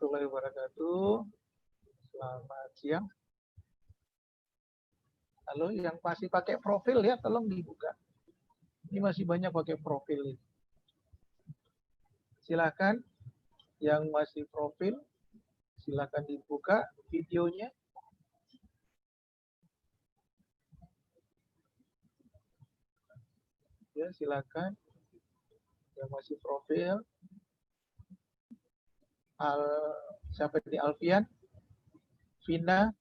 warahmatullahi wabarakatuh. Selamat siang. Halo, yang masih pakai profil ya, tolong dibuka. Ini masih banyak pakai profil. Silakan, yang masih profil, silakan dibuka videonya. Ya, silakan. Yang masih profil. Siapa ini? Alfian, Vina,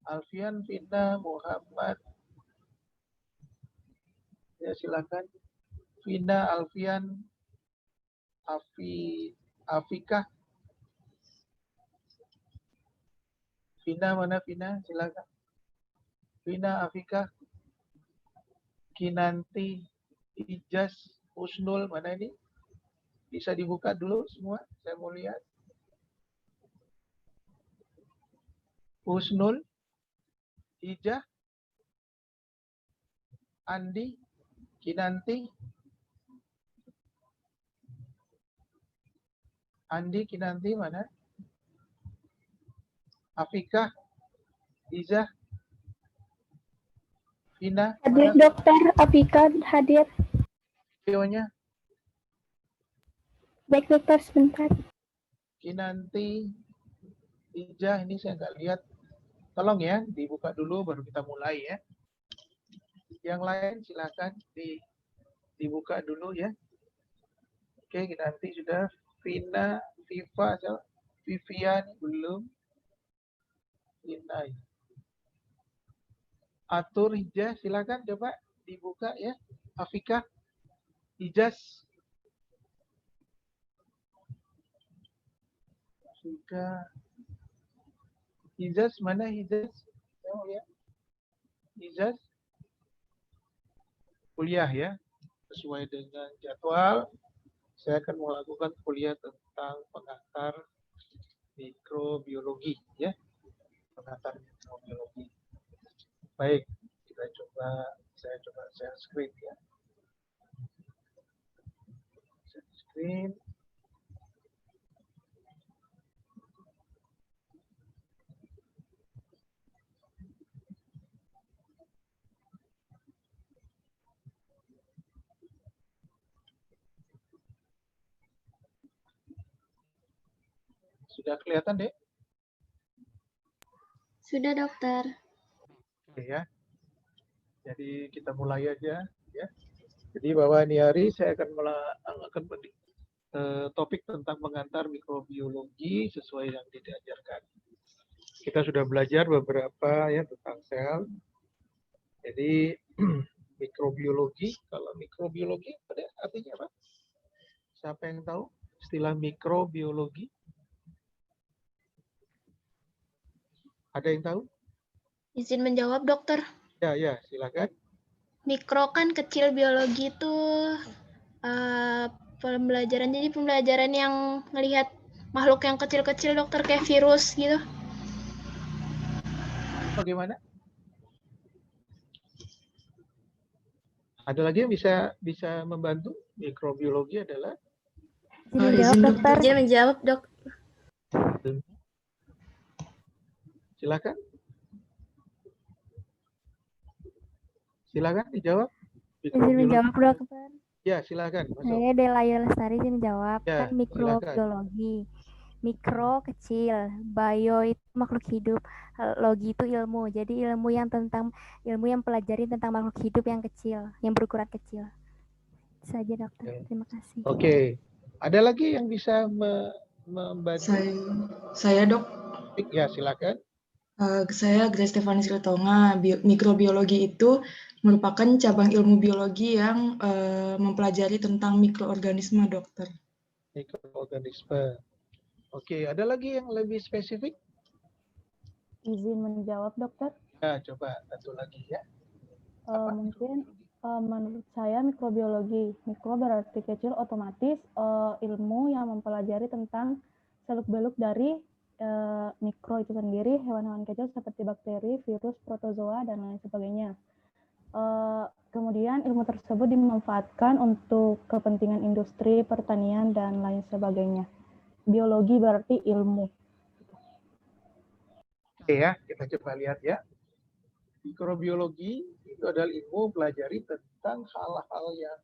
Alfian, Vina, Muhammad. Ya, silakan. Vina, Alfian, Afika. Vina, mana Vina? Silakan. Vina, Afika. Kinanti, Ijaz, Husnul, mana ini? Bisa dibuka dulu semua, saya mau lihat. Husnul, Ijaz, Andi, Kinanti, Andi, Kinanti mana? Afika, Ijaz, Vina, Hadir mana? Dokter Afika hadir. Videonya, Baik dokter sebentar. Kinanti, Ijaz, ini saya nggak lihat. Tolong ya, dibuka dulu baru kita mulai ya. Yang lain silakan dibuka dulu ya. Oke, Kinanti sudah. Vina, Viva, Vivian belum. Vina. Atur Ijaz, silakan coba dibuka ya. Afika, Ijaz. Afika. Ijaz, mana Ijaz? Oh ya. Ijaz. Kuliah ya. Sesuai dengan jadwal, saya akan melakukan kuliah tentang pengantar mikrobiologi ya. Pengantar mikrobiologi. Baik, saya coba share screen ya. Share screen. Sudah kelihatan, Dek? Sudah dokter. Oke ya. Jadi kita mulai aja ya. Jadi bahwa ini hari saya akan topik tentang pengantar mikrobiologi sesuai yang diajarkan. Kita sudah belajar beberapa ya tentang sel. Jadi mikrobiologi, kalau mikrobiologi artinya apa? Siapa yang tahu istilah mikrobiologi? Ada yang tahu? Izin menjawab dokter. Ya, silakan. Mikro kan kecil, biologi itu pembelajaran. Jadi pembelajaran yang melihat makhluk yang kecil-kecil dokter, kayak virus gitu. Bagaimana? Ada lagi yang bisa membantu? Mikrobiologi adalah Izin dokter. Izin menjawab dok. Silakan. Silakan dijawab. Izin menjawab dokter. Ya, silakan. Masuk. Saya Delaya Lestari, izin menjawab. Ya, Kan mikrobiologi. Mikro kecil, bio itu makhluk hidup, logi itu ilmu. Jadi ilmu yang pelajari tentang makhluk hidup yang kecil, yang berukuran kecil. Saja dokter. Terima kasih. Oke. Ada lagi yang bisa membantu? Saya dok. Ya, silakan. Saya Grace Stefani Siltonga. Mikrobiologi itu merupakan cabang ilmu biologi yang mempelajari tentang mikroorganisme, dokter. Mikroorganisme. Oke, ada lagi yang lebih spesifik? Izin menjawab, dokter. Ya, coba satu lagi ya. Mungkin menurut saya mikrobiologi. Mikro berarti kecil, otomatis ilmu yang mempelajari tentang seluk-beluk dari mikro itu sendiri, hewan-hewan kecil seperti bakteri, virus, protozoa, dan lain sebagainya. Kemudian ilmu tersebut dimanfaatkan untuk kepentingan industri, pertanian, dan lain sebagainya. biologi berarti ilmu. Oke ya, kita coba lihat ya. Mikrobiologi itu adalah ilmu pelajari tentang hal-hal yang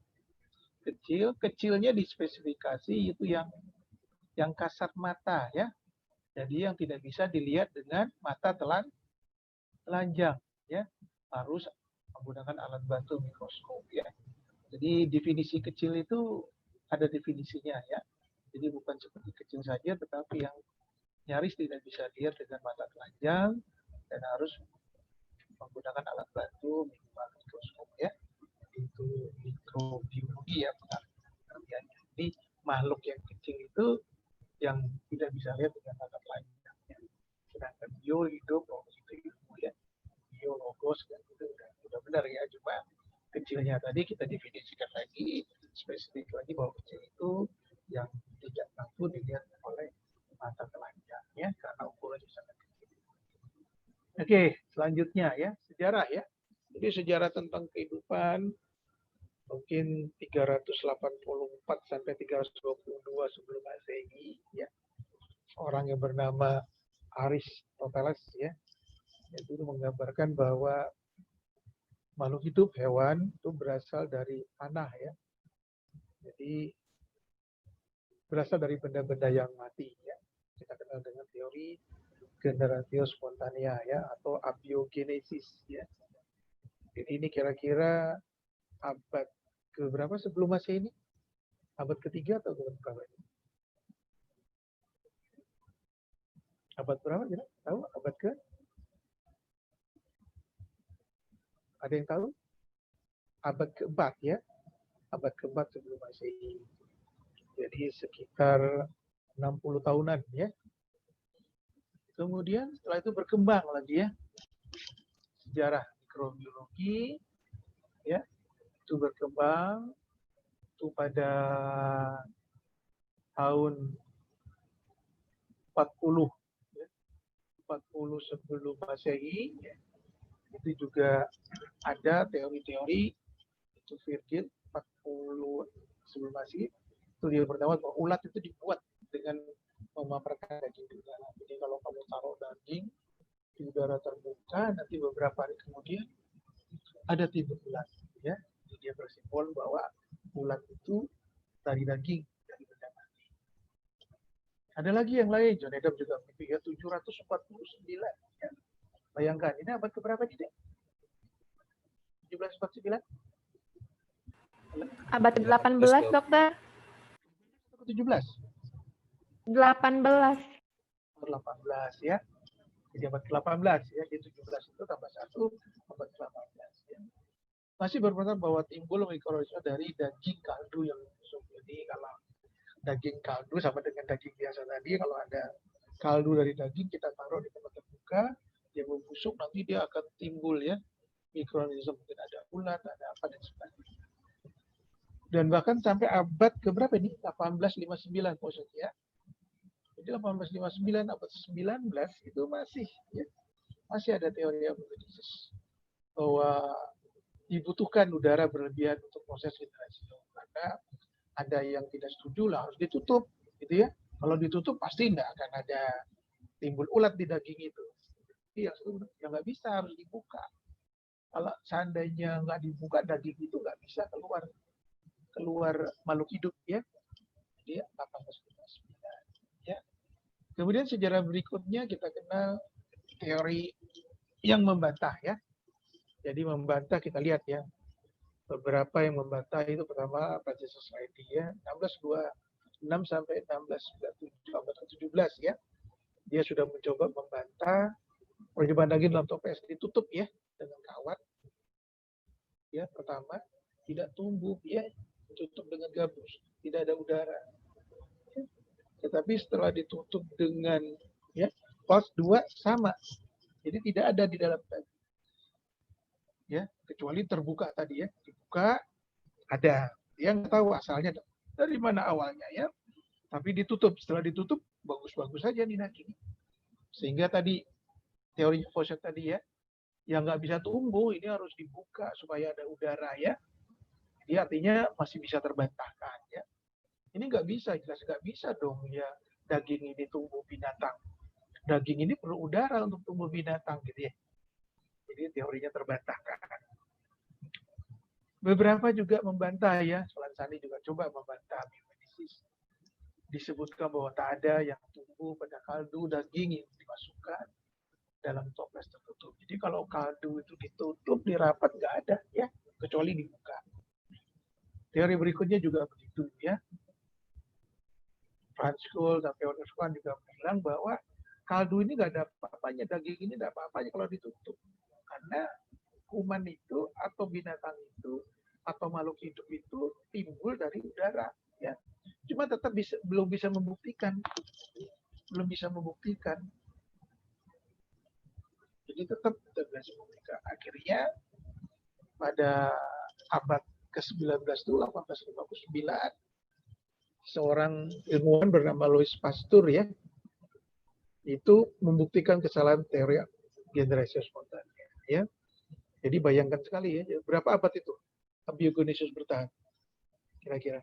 kecil, kecilnya dispesifikasi itu yang kasat mata ya. Jadi yang tidak bisa dilihat dengan mata telanjang ya. Harus menggunakan alat bantu mikroskop ya. Jadi definisi kecil itu ada definisinya ya. Jadi bukan seperti kecil saja, tetapi yang nyaris tidak bisa dilihat dengan mata telanjang dan harus menggunakan alat bantu minimal mikroskop ya. Itu mikrobiologi ya pengertiannya. Jadi makhluk yang kecil itu yang tidak bisa lihat dengan mata telanjang ya. Sedangkan bio hidup itu ilmu ya. Biologos dan itu udah benar ya, cuma kecilnya tadi kita definisikan lagi spesifik lagi bahwa kecil itu yang tidak mampu dilihat oleh mata telanjang ya, karena ukurannya sangat kecil. Oke, selanjutnya ya, sejarah ya. Jadi sejarah tentang kehidupan mungkin 384 sampai 322 sebelum Masehi ya. Orang yang bernama Aristoteles ya, itu menggambarkan bahwa makhluk hidup hewan itu berasal dari tanah ya. Jadi berasal dari benda-benda yang mati ya. Kita kenal dengan teori generatio spontanea ya, atau abiogenesis ya. Jadi ini kira-kira abad ke berapa sebelum Masehi ini? Abad ketiga atau berapa ini? Abad berapa kira? Tahu? Abad ke? Ada yang tahu? Abad keempat ya. Abad keempat sebelum Masehi. Jadi sekitar 60 tahunan ya. Kemudian setelah itu berkembang lagi ya. Sejarah mikrobiologi ya. Itu berkembang itu pada tahun 40 ya. 40 sebelum Masehi ya. Itu juga ada teori-teori itu Virgil 40 sebelum Masehi. Itu dia pertama bahwa ulat itu dibuat dengan memaparkan daging di udara. Jadi kalau kamu taruh daging di udara terbuka, nanti beberapa hari kemudian ada timbul ulat. Ya, jadi dia bersimbol bahwa ulat itu dari daging, dari benda mati. Ada lagi yang lain, John Adam juga memiliki 749. Ya. Bayangkan, ini abad keberapa tidak? 1749? Abad ke-18, dokter. 17? 18. 18 ya. Jadi abad ke-18 ya. Di 17 itu tambah 1, abad ke-18 ya. Masih berpendapat bahwa timbul mikroorganisme dari daging kaldu yang busuk. Jadi kalau daging kaldu sama dengan daging biasa tadi, kalau ada kaldu dari daging kita taruh di tempat terbuka, dia membusuk, nanti dia akan timbul ya mikroorganisme, mungkin ada ulat, ada apa dan sebagainya. Dan bahkan sampai abad ke berapa ini? 1859 maksudnya. Jadi 1859, abad 19 itu masih ada teori abiogenesis bahwa dibutuhkan udara berlebihan untuk proses filtrasi. Karena ada yang tidak setuju lah harus ditutup, gitu ya. Kalau ditutup pasti tidak akan ada timbul ulat di daging itu. Jadi yang nggak bisa harus dibuka. Kalau seandainya nggak dibuka, daging itu nggak bisa keluar makhluk hidup ya. Jadi 1859 ya. Kemudian sejarah berikutnya kita kenal teori yang membantah ya. Jadi membantah kita lihat ya. Beberapa yang membantah itu pertama Francis Society ya, 1626 sampai 1697 abad ke-17 ya. Dia sudah mencoba membantah perjumpaan daging dalam toples ditutup ya dengan kawat. Ya, pertama tidak tumbuh ya, ditutup dengan gabus, tidak ada udara. Ya. Tetapi setelah ditutup dengan ya, pos 2 sama. Jadi tidak ada di dalam daging. Ya, kecuali terbuka tadi ya, dibuka ada yang tahu asalnya dari mana awalnya ya, tapi ditutup, setelah ditutup bagus-bagus saja nih daging, sehingga tadi teorinya Fawcett tadi ya, yang nggak bisa tumbuh ini harus dibuka supaya ada udara ya, jadi artinya masih bisa terbantahkan ya. Ini nggak bisa, jelas nggak bisa dong ya, daging ini tumbuh binatang. Daging ini perlu udara untuk tumbuh binatang gitu ya. Jadi teorinya terbantahkan. Beberapa juga membantah ya, Solansani juga coba membantah biogenesis. Disebutkan bahwa tak ada yang tumbuh pada kaldu daging yang dimasukkan dalam toples tertutup. Jadi kalau kaldu itu ditutup, dirapat, nggak ada ya, kecuali dibuka. Teori berikutnya juga begitu ya. Franz School dan Theodor Schwann juga bilang bahwa kaldu ini nggak ada apa-apanya, daging ini nggak apa-apanya kalau ditutup. Karena kuman itu atau binatang itu atau makhluk hidup itu timbul dari udara ya. Cuma tetap belum bisa membuktikan. Jadi tetap bisa membuktikan. Akhirnya pada abad ke-19 itu 1859 seorang ilmuwan bernama Louis Pasteur ya itu membuktikan kesalahan teori generasi spontan ya. Jadi bayangkan sekali ya, berapa abad itu abiogenesis bertahan? Kira-kira.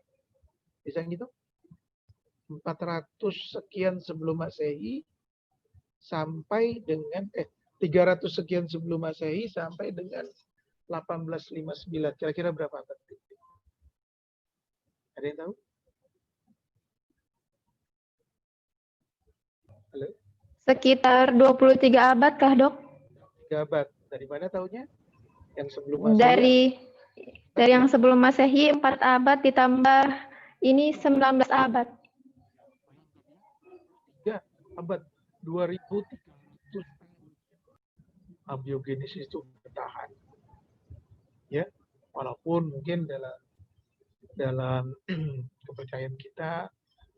Bisa gitu? 400 sekian sebelum Masehi sampai dengan 300 sekian sebelum Masehi sampai dengan 1859. Kira-kira berapa abad? Ada yang tahu? Halo? Sekitar 23 abad kah, Dok? 3 abad. Dari mana tahunya? Yang sebelum Masehi? Dari yang sebelum Masehi 4 abad ditambah ini 19 abad. 3 abad. 2300 abiogenesis itu bertahan. Ya, walaupun mungkin dalam kepercayaan kita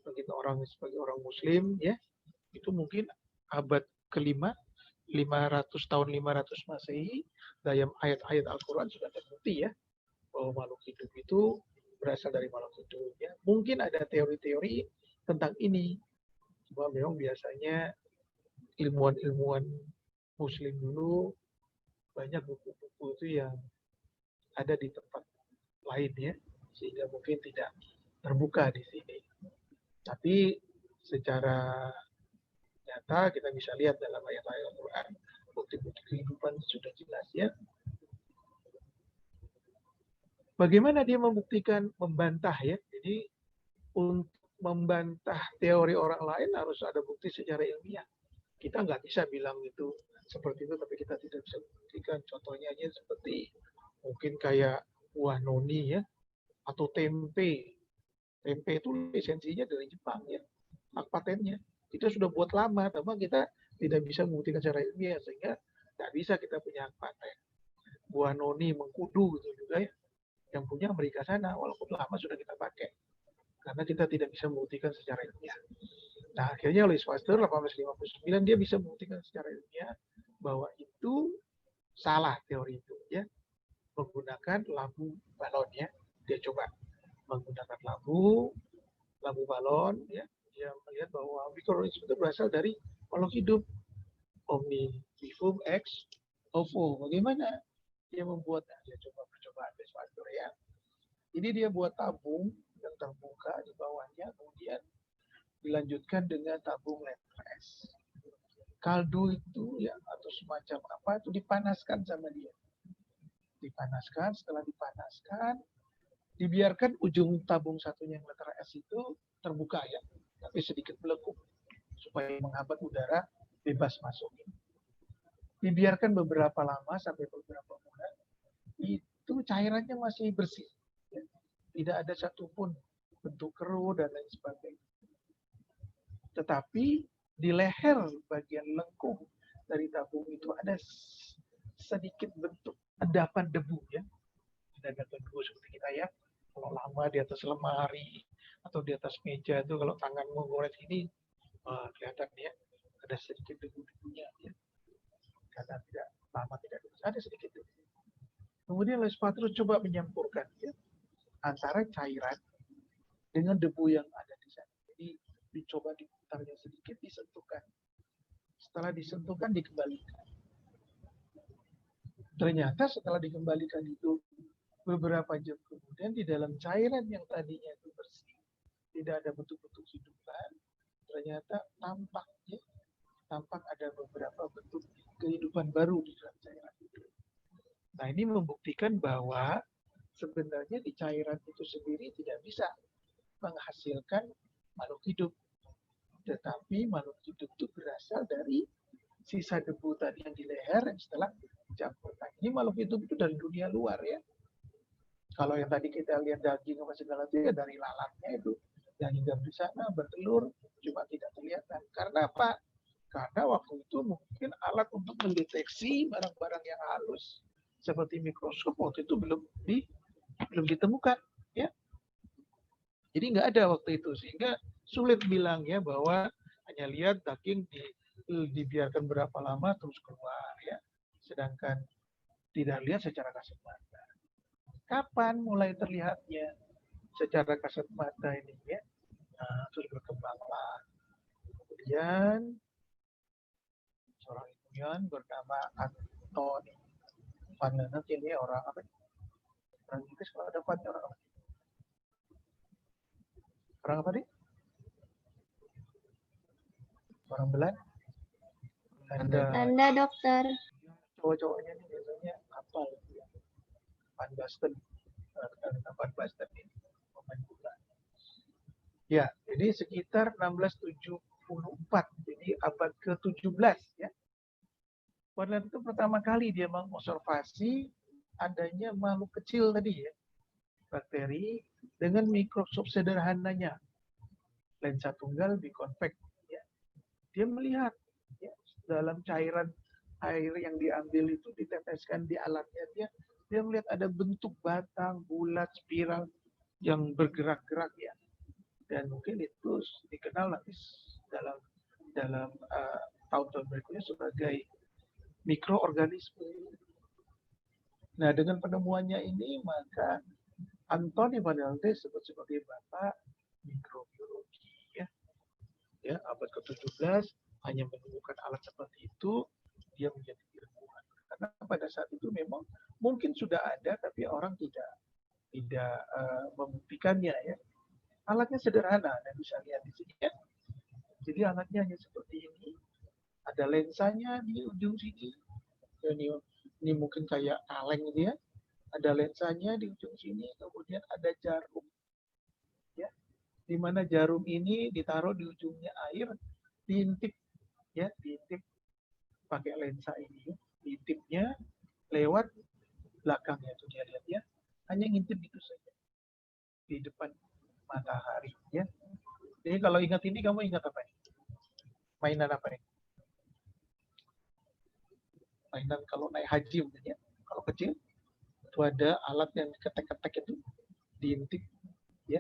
begitu orang sebagai orang Muslim ya, itu mungkin abad kelima 500 Masehi dalam ayat-ayat Al-Quran sudah terbukti ya bahwa makhluk hidup itu berasal dari makhluk hidup ya. Mungkin ada teori-teori tentang ini, cuma memang biasanya ilmuwan-ilmuwan Muslim dulu banyak buku-buku itu yang ada di tempat lain ya, sehingga mungkin tidak terbuka di sini. Tapi secara nyata kita bisa lihat dalam ayat-ayat Al-Quran, bukti-bukti kehidupan sudah jelas ya. Bagaimana dia membuktikan, membantah ya. Jadi untuk membantah teori orang lain harus ada bukti secara ilmiah. Kita nggak bisa bilang itu seperti itu, tapi kita tidak bisa buktikan. Contohnya aja seperti mungkin kayak buah noni ya, atau tempe. Tempe itu lisensinya dari Jepang ya, hak patennya. Kita sudah buat lama, tapi kita tidak bisa membuktikan secara ilmiah, sehingga nggak bisa kita punya hak paten. Buah noni, mengkudu gitu juga ya, yang punya Amerika sana, walaupun lama sudah kita pakai. Karena kita tidak bisa membuktikan secara ilmiah. Nah, akhirnya Louis Pasteur 1859 dia bisa membuktikan secara ilmiah bahwa itu salah teori itu ya. Menggunakan labu balon ya. Dia coba menggunakan labu balon ya. Dia melihat bahwa mikroorganisme itu berasal dari makhluk hidup. Omnivivum ex ovo. Bagaimana dia membuat? Dia coba percobaan Louis Pasteur ya. Jadi dia buat tabung yang terbuka di bawahnya, kemudian dilanjutkan dengan tabung letter S. Kaldu itu ya atau semacam apa itu dipanaskan sama dia. Dipanaskan, setelah dipanaskan, dibiarkan ujung tabung satunya yang letter S itu terbuka ya, tapi sedikit melekuk supaya menghambat udara bebas masuk. Dibiarkan beberapa lama sampai beberapa bulan, itu cairannya masih bersih. Ya. Tidak ada satupun bentuk keruh dan lain sebagainya. Tetapi di leher bagian lengkung dari tabung itu ada sedikit bentuk endapan debu ya. Endapan debu seperti kita ya. Kalau lama di atas lemari atau di atas meja itu kalau tanganmu ngores ini kelihatan ya ada sedikit debu-debunya ya. Karena tidak lama tidak ada sedikit debu. Kemudian Louis Pasteur coba menyampurkan ya, antara cairan dengan debu yang ada di sana. Jadi dicoba diputarnya sedikit, disentuhkan. Setelah disentuhkan, dikembalikan. Ternyata setelah dikembalikan itu beberapa jam kemudian di dalam cairan yang tadinya itu bersih, tidak ada bentuk-bentuk hidupan, ternyata ternyata tampak ada beberapa bentuk kehidupan baru di dalam cairan itu. Nah, ini membuktikan bahwa sebenarnya di cairan itu sendiri tidak bisa menghasilkan makhluk hidup. Tetapi makhluk hidup itu berasal dari sisa debu tadi yang di leher yang setelah dicampur. Nah, ini makhluk hidup itu dari dunia luar ya. Kalau yang tadi kita lihat daging apa segala itu ya dari lalatnya itu yang hidup di sana bertelur cuma tidak kelihatan. Karena apa? Karena waktu itu mungkin alat untuk mendeteksi barang-barang yang halus seperti mikroskop waktu itu belum ditemukan ya. Jadi nggak ada waktu itu sehingga sulit bilang ya bahwa hanya lihat daging dibiarkan berapa lama terus keluar ya. Sedangkan tidak lihat secara kasat mata. Kapan mulai terlihatnya secara kasat mata ini ya? Nah, terus berkembanglah. Kemudian seorang ilmuwan bernama Anthony Van Lennep, ini orang apa? Orang Inggris kalau ada Van orang apa? Orang apa nih? Orang Belanda? Anda dokter. Cowok-cowoknya ini biasanya apa ya? Van Basten. Van Basten ini pemain bola. Ya, jadi sekitar 1674, jadi abad ke-17 ya. Van Lennep itu pertama kali dia mengobservasi adanya makhluk kecil tadi ya, bakteri dengan mikroskop sederhananya, lensa tunggal biconvex. Ya. Dia melihat ya, dalam cairan air yang diambil itu diteteskan di alatnya, dia melihat ada bentuk batang bulat spiral yang bergerak-gerak ya. Dan mungkin itu dikenal nanti dalam tahun-tahun berikutnya sebagai mikroorganisme. Nah, dengan penemuannya ini maka Anthony Van Lennep disebut sebagai bapak mikrobiologi ya. Ya, abad ke-17 hanya menemukan alat seperti itu, dia menjadi ilmuwan. Karena pada saat itu memang mungkin sudah ada tapi orang tidak membuktikannya ya. Alatnya sederhana, Anda bisa lihat di sini ya. Jadi alatnya hanya seperti ini. Ada lensanya di ujung sini. Ini mungkin kayak kaleng gitu ya. Ada lensanya di ujung sini, kemudian ada jarum. Ya. Di mana jarum ini ditaruh di ujungnya air, diintip ya, diintip pakai lensa ini. Diintipnya lewat belakangnya tuh dia lihat ya. Hanya ngintip gitu saja. Di depan matahari ya. Jadi kalau ingat ini kamu ingat apa nih? Mainan apa nih? Mainan kalau naik haji mungkin ya. Kalau kecil itu ada alat yang ketek-ketek itu diintip ya.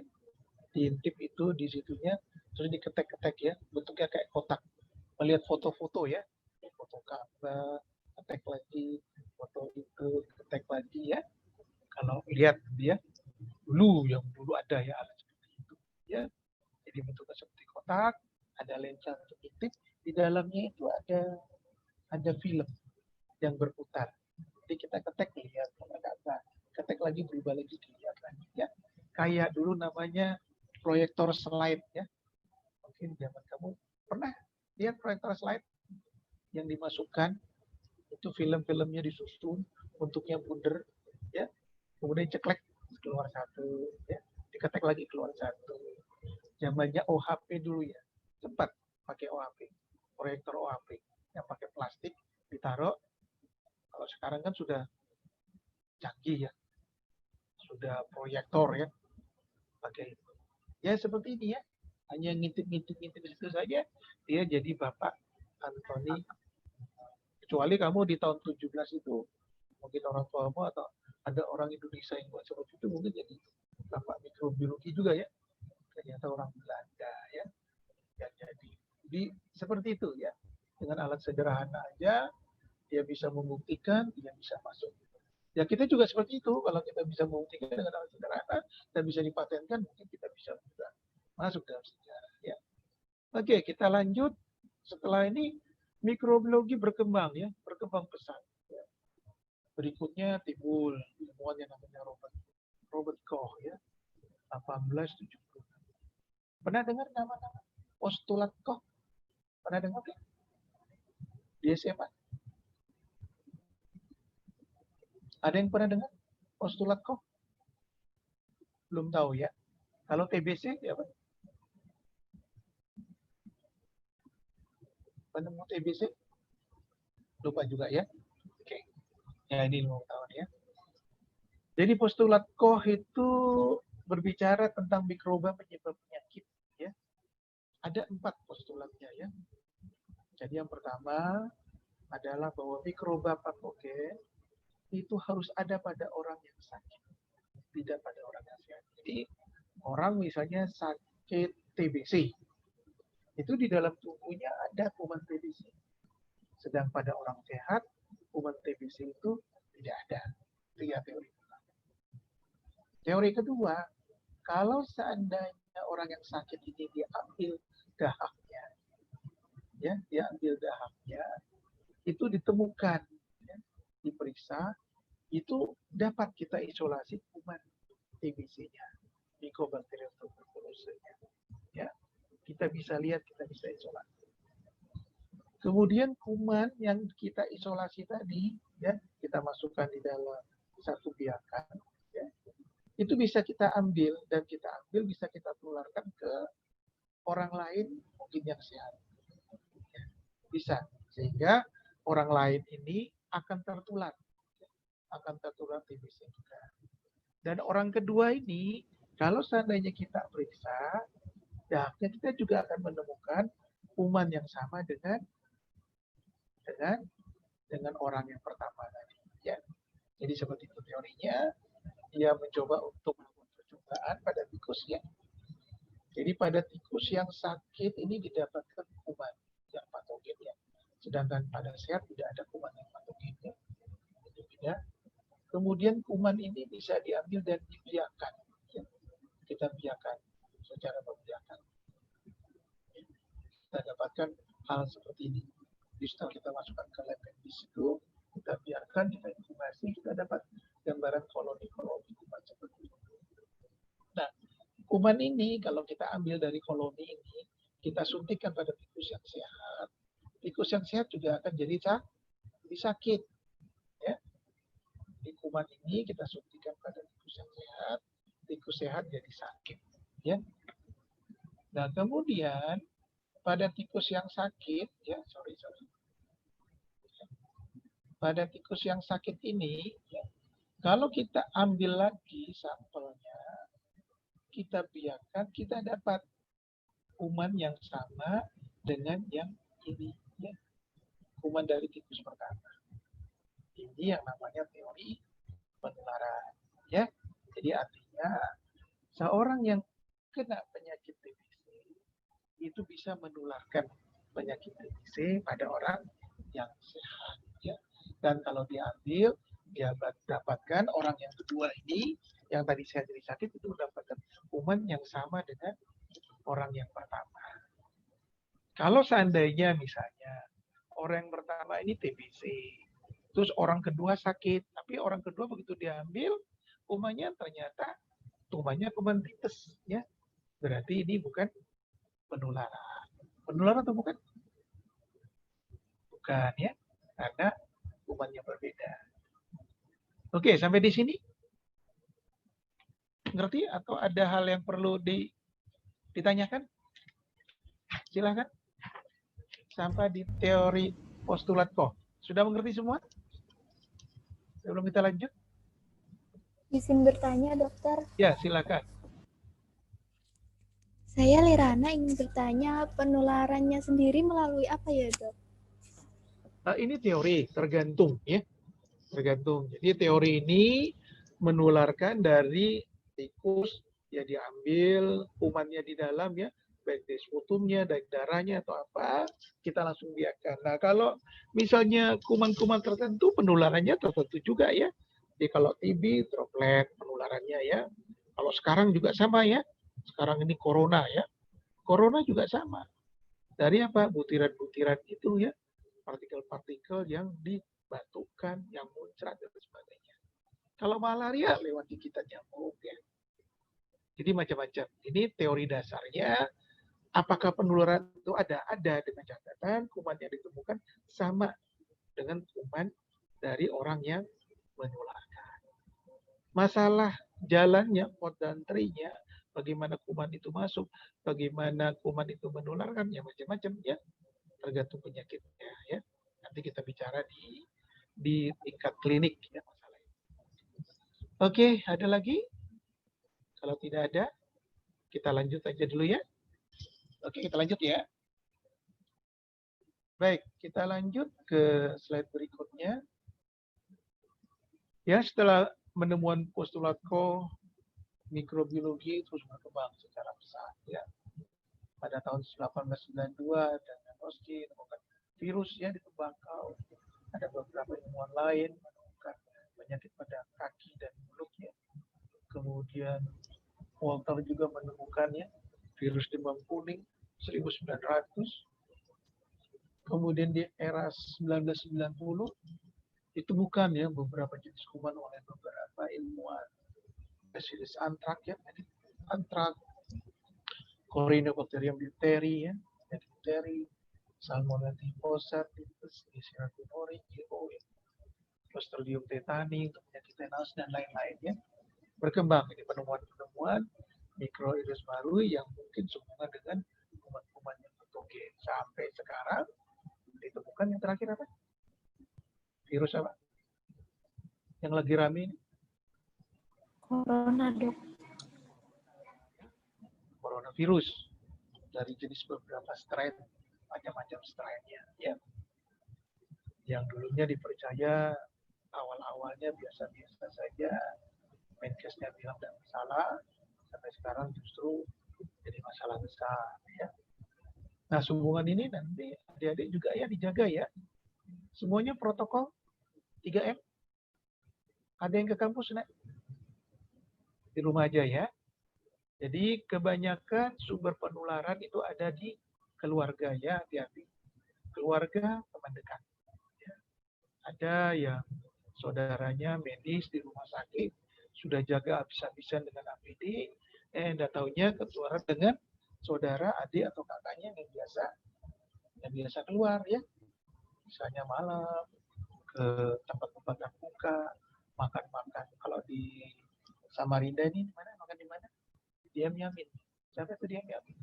Diintip itu di situnya terus diketek-ketek ya. Bentuknya kayak kotak. Melihat foto-foto ya. Foto Ka'bah, ketek lagi, foto itu ketek lagi ya. Kalau lihat dia dulu ada ya alat ya, jadi bentuknya seperti kotak, ada lensa untuk intip, di dalamnya itu ada film yang berputar. Jadi kita ketek lihat, ketek lagi berubah lagi dilihat lagi ya. Kayak dulu namanya proyektor slide ya. Mungkin zaman kamu pernah lihat proyektor slide yang dimasukkan itu film-filmnya disusun, bentuknya bundar ya. Kemudian ceklek keluar satu ya, diketek lagi keluar satu. Zamannya OHP dulu ya, sempat pakai OHP, proyektor OHP yang pakai plastik ditaruh. Kalau sekarang kan sudah canggih ya, sudah proyektor ya, pakai itu. Ya seperti ini ya, hanya ngintip itu saja, dia jadi bapak Anthony. Kecuali kamu di tahun 17 itu, mungkin orang tuamu atau ada orang Indonesia yang buat seperti itu, mungkin jadi bapak mikrobiologi juga ya. Ternyata orang Belanda ya. Jadi seperti itu ya. Dengan alat sederhana aja dia bisa membuktikan, dia bisa masuk. Ya kita juga seperti itu. Kalau kita bisa membuktikan dengan alat sederhana dan bisa dipatenkan, mungkin kita bisa juga masuk dalam sejarah ya. Oke, kita lanjut. Setelah ini mikrobiologi berkembang ya, berkembang pesat. Ya. Berikutnya timbul ilmuwan yang namanya Robert Koch ya. 1870. Pernah dengar nama-nama postulat Koch. Pernah dengar ya? Di SMA? Ada yang pernah dengar postulat Koch? Belum tahu ya. Kalau TBC apa? Penemu TBC? Lupa juga ya. Oke. Ya ini 5 tahun ya. Jadi postulat Koch itu berbicara tentang mikroba penyebab penyakit ya. Ada 4 postulatnya ya. Jadi yang pertama adalah bahwa mikroba patogen itu harus ada pada orang yang sakit, tidak pada orang yang sehat. Jadi orang misalnya sakit TBC, itu di dalam tubuhnya ada kuman TBC. Sedang pada orang sehat, kuman TBC itu tidak ada. Itu ya teori. Teori kedua, kalau seandainya orang yang sakit ini diambil dahaknya, ya, diambil dahaknya, itu ditemukan, ya, diperiksa, itu dapat kita isolasi kuman TBC-nya, Mycobacterium tuberculosis-nya. Ya, kita bisa lihat, kita bisa isolasi. Kemudian kuman yang kita isolasi tadi, ya, kita masukkan di dalam satu biakan, ya, itu bisa kita ambil dan bisa kita tularkan ke orang lain mungkin yang sehat. Ya, bisa, sehingga orang lain ini akan tertular TBC juga. Dan orang kedua ini, kalau seandainya kita periksa, dahaknya kita juga akan menemukan kuman yang sama dengan orang yang pertama tadi. Ya. Jadi seperti itu teorinya. Dia mencoba untuk melakukan percobaan pada tikus ya. Jadi pada tikus yang sakit ini didapatkan kuman yang patogen ya. Sedangkan pada sehat tidak ada kuman yang patogen ya. Itu beda. Kemudian kuman ini bisa diambil dan dibiarkan. Ya. Kita biarkan secara membiarkan. Kita dapatkan hal seperti ini. Jadi setelah kita masukkan ke lab di situ, kita biarkan, kita inkubasi, kita dapat gambaran koloni-koloni kuman seperti itu. Nah, kuman ini kalau kita ambil dari koloni ini, kita suntikkan pada tikus yang sehat. Tikus yang sehat juga akan jadi sakit. Ya. Di kuman ini kita suntikkan pada tikus yang sehat, tikus sehat jadi sakit. Ya. Nah, kemudian pada tikus yang sakit, ya, pada tikus yang sakit ini, ya, kalau kita ambil lagi sampelnya, kita biarkan, kita dapat kuman yang sama dengan yang ini, ya, kuman dari tikus pertama. Ini yang namanya teori penularan, ya. Jadi artinya seorang yang kena penyakit TBC itu bisa menularkan penyakit TBC pada orang yang sehat, ya. Dan kalau diambil, dia dapatkan orang yang kedua ini, yang tadi saya jadi sakit, itu mendapatkan kuman yang sama dengan orang yang pertama. Kalau seandainya misalnya orang yang pertama ini TBC, terus orang kedua sakit, tapi orang kedua begitu diambil, kumannya ternyata kuman tipes, ya. Berarti ini bukan penularan. Penularan atau bukan? Bukan, ya. Karena kumannya berbeda. Oke, sampai di sini? Ngerti atau ada hal yang perlu ditanyakan? Silakan. Sampai di teori postulat Koch. Sudah mengerti semua? Sebelum kita lanjut? Izin bertanya, dokter. Ya, silakan. Saya Lirana ingin bertanya, penularannya sendiri melalui apa ya, dok? Ini teori, tergantung ya. Tergantung. Jadi teori ini menularkan dari tikus, ya diambil kumannya di dalam ya, baik dari sputumnya, dari darahnya atau apa, kita langsung biarkan. Nah, kalau misalnya kuman-kuman tertentu, penularannya tertentu juga ya. Jadi kalau TB, droplet penularannya ya. Kalau sekarang juga sama ya. Sekarang ini corona ya. Corona juga sama. Dari apa? Butiran-butiran itu ya. Partikel-partikel yang dibatukan, yang muncrat dan sebagainya. Kalau malaria lewat gigitan nyamuk ya. Jadi macam-macam. Ini teori dasarnya Apakah penularan itu ada? Ada, dengan catatan kuman yang ditemukan sama dengan kuman dari orang yang menularkan. Masalah jalannya, mode dan entry-nya, bagaimana kuman itu masuk, bagaimana kuman itu menularkan, ya macam-macam ya, tergantung penyakitnya ya. Nanti kita bicara di tingkat klinik ya masalahnya. Oke, ada lagi? Kalau tidak ada, kita lanjut aja dulu ya. Oke, kita lanjut ya. Baik, kita lanjut ke slide berikutnya. Ya, setelah menemuan postulat Koch, mikrobiologi terus berkembang secara pesat ya. Pada tahun 1892 dengan Oski menemukan virus ya di tembakau. Ada beberapa ilmuwan lain menemukan penyakit pada kaki dan mulut ya. Kemudian Walter juga menemukannya virus demam kuning 1900. Kemudian di era 1990 ditemukan ya beberapa jenis kuman oleh beberapa ilmuwan. Spesies antrak ya, antrak, Corynebacterium diphtheri ya, diphtheri, Salmonella typhosa, Typhus, Neisseria tumori, GO, ya. Clostridium tetani untuk penyakit tetanus dan lain-lainnya. Berkembang ini penemuan-penemuan mikrovirus baru yang mungkin sehubungan dengan kuman-kuman yang patogen. Sampai sekarang ditemukan yang terakhir apa? Virus apa? Yang lagi rame ini? Corona, Dok. Coronavirus dari jenis beberapa strain, macam-macam strainnya ya. Yang dulunya dipercaya awal-awalnya biasa-biasa saja, Menkesnya bilang tidak masalah, sampai sekarang justru jadi masalah besar ya. Nah, sehubungan ini nanti adik-adik juga ya dijaga ya. Semuanya protokol 3M. Ada yang ke kampus, Nak? Di rumah aja ya. Jadi kebanyakan sumber penularan itu ada di keluarga ya, hati-hati. Keluarga, teman dekat. Ya. Ada yang saudaranya medis di rumah sakit, sudah jaga habis-habisan dengan APD, enggak taunya ketularan dengan saudara, adik atau kakaknya yang biasa keluar ya. Misalnya malam ke tempat-tempat terbuka, makan-makan. Kalau di Samarinda ini mana makan di mana? Di Yamin. Siapa itu di Yamin?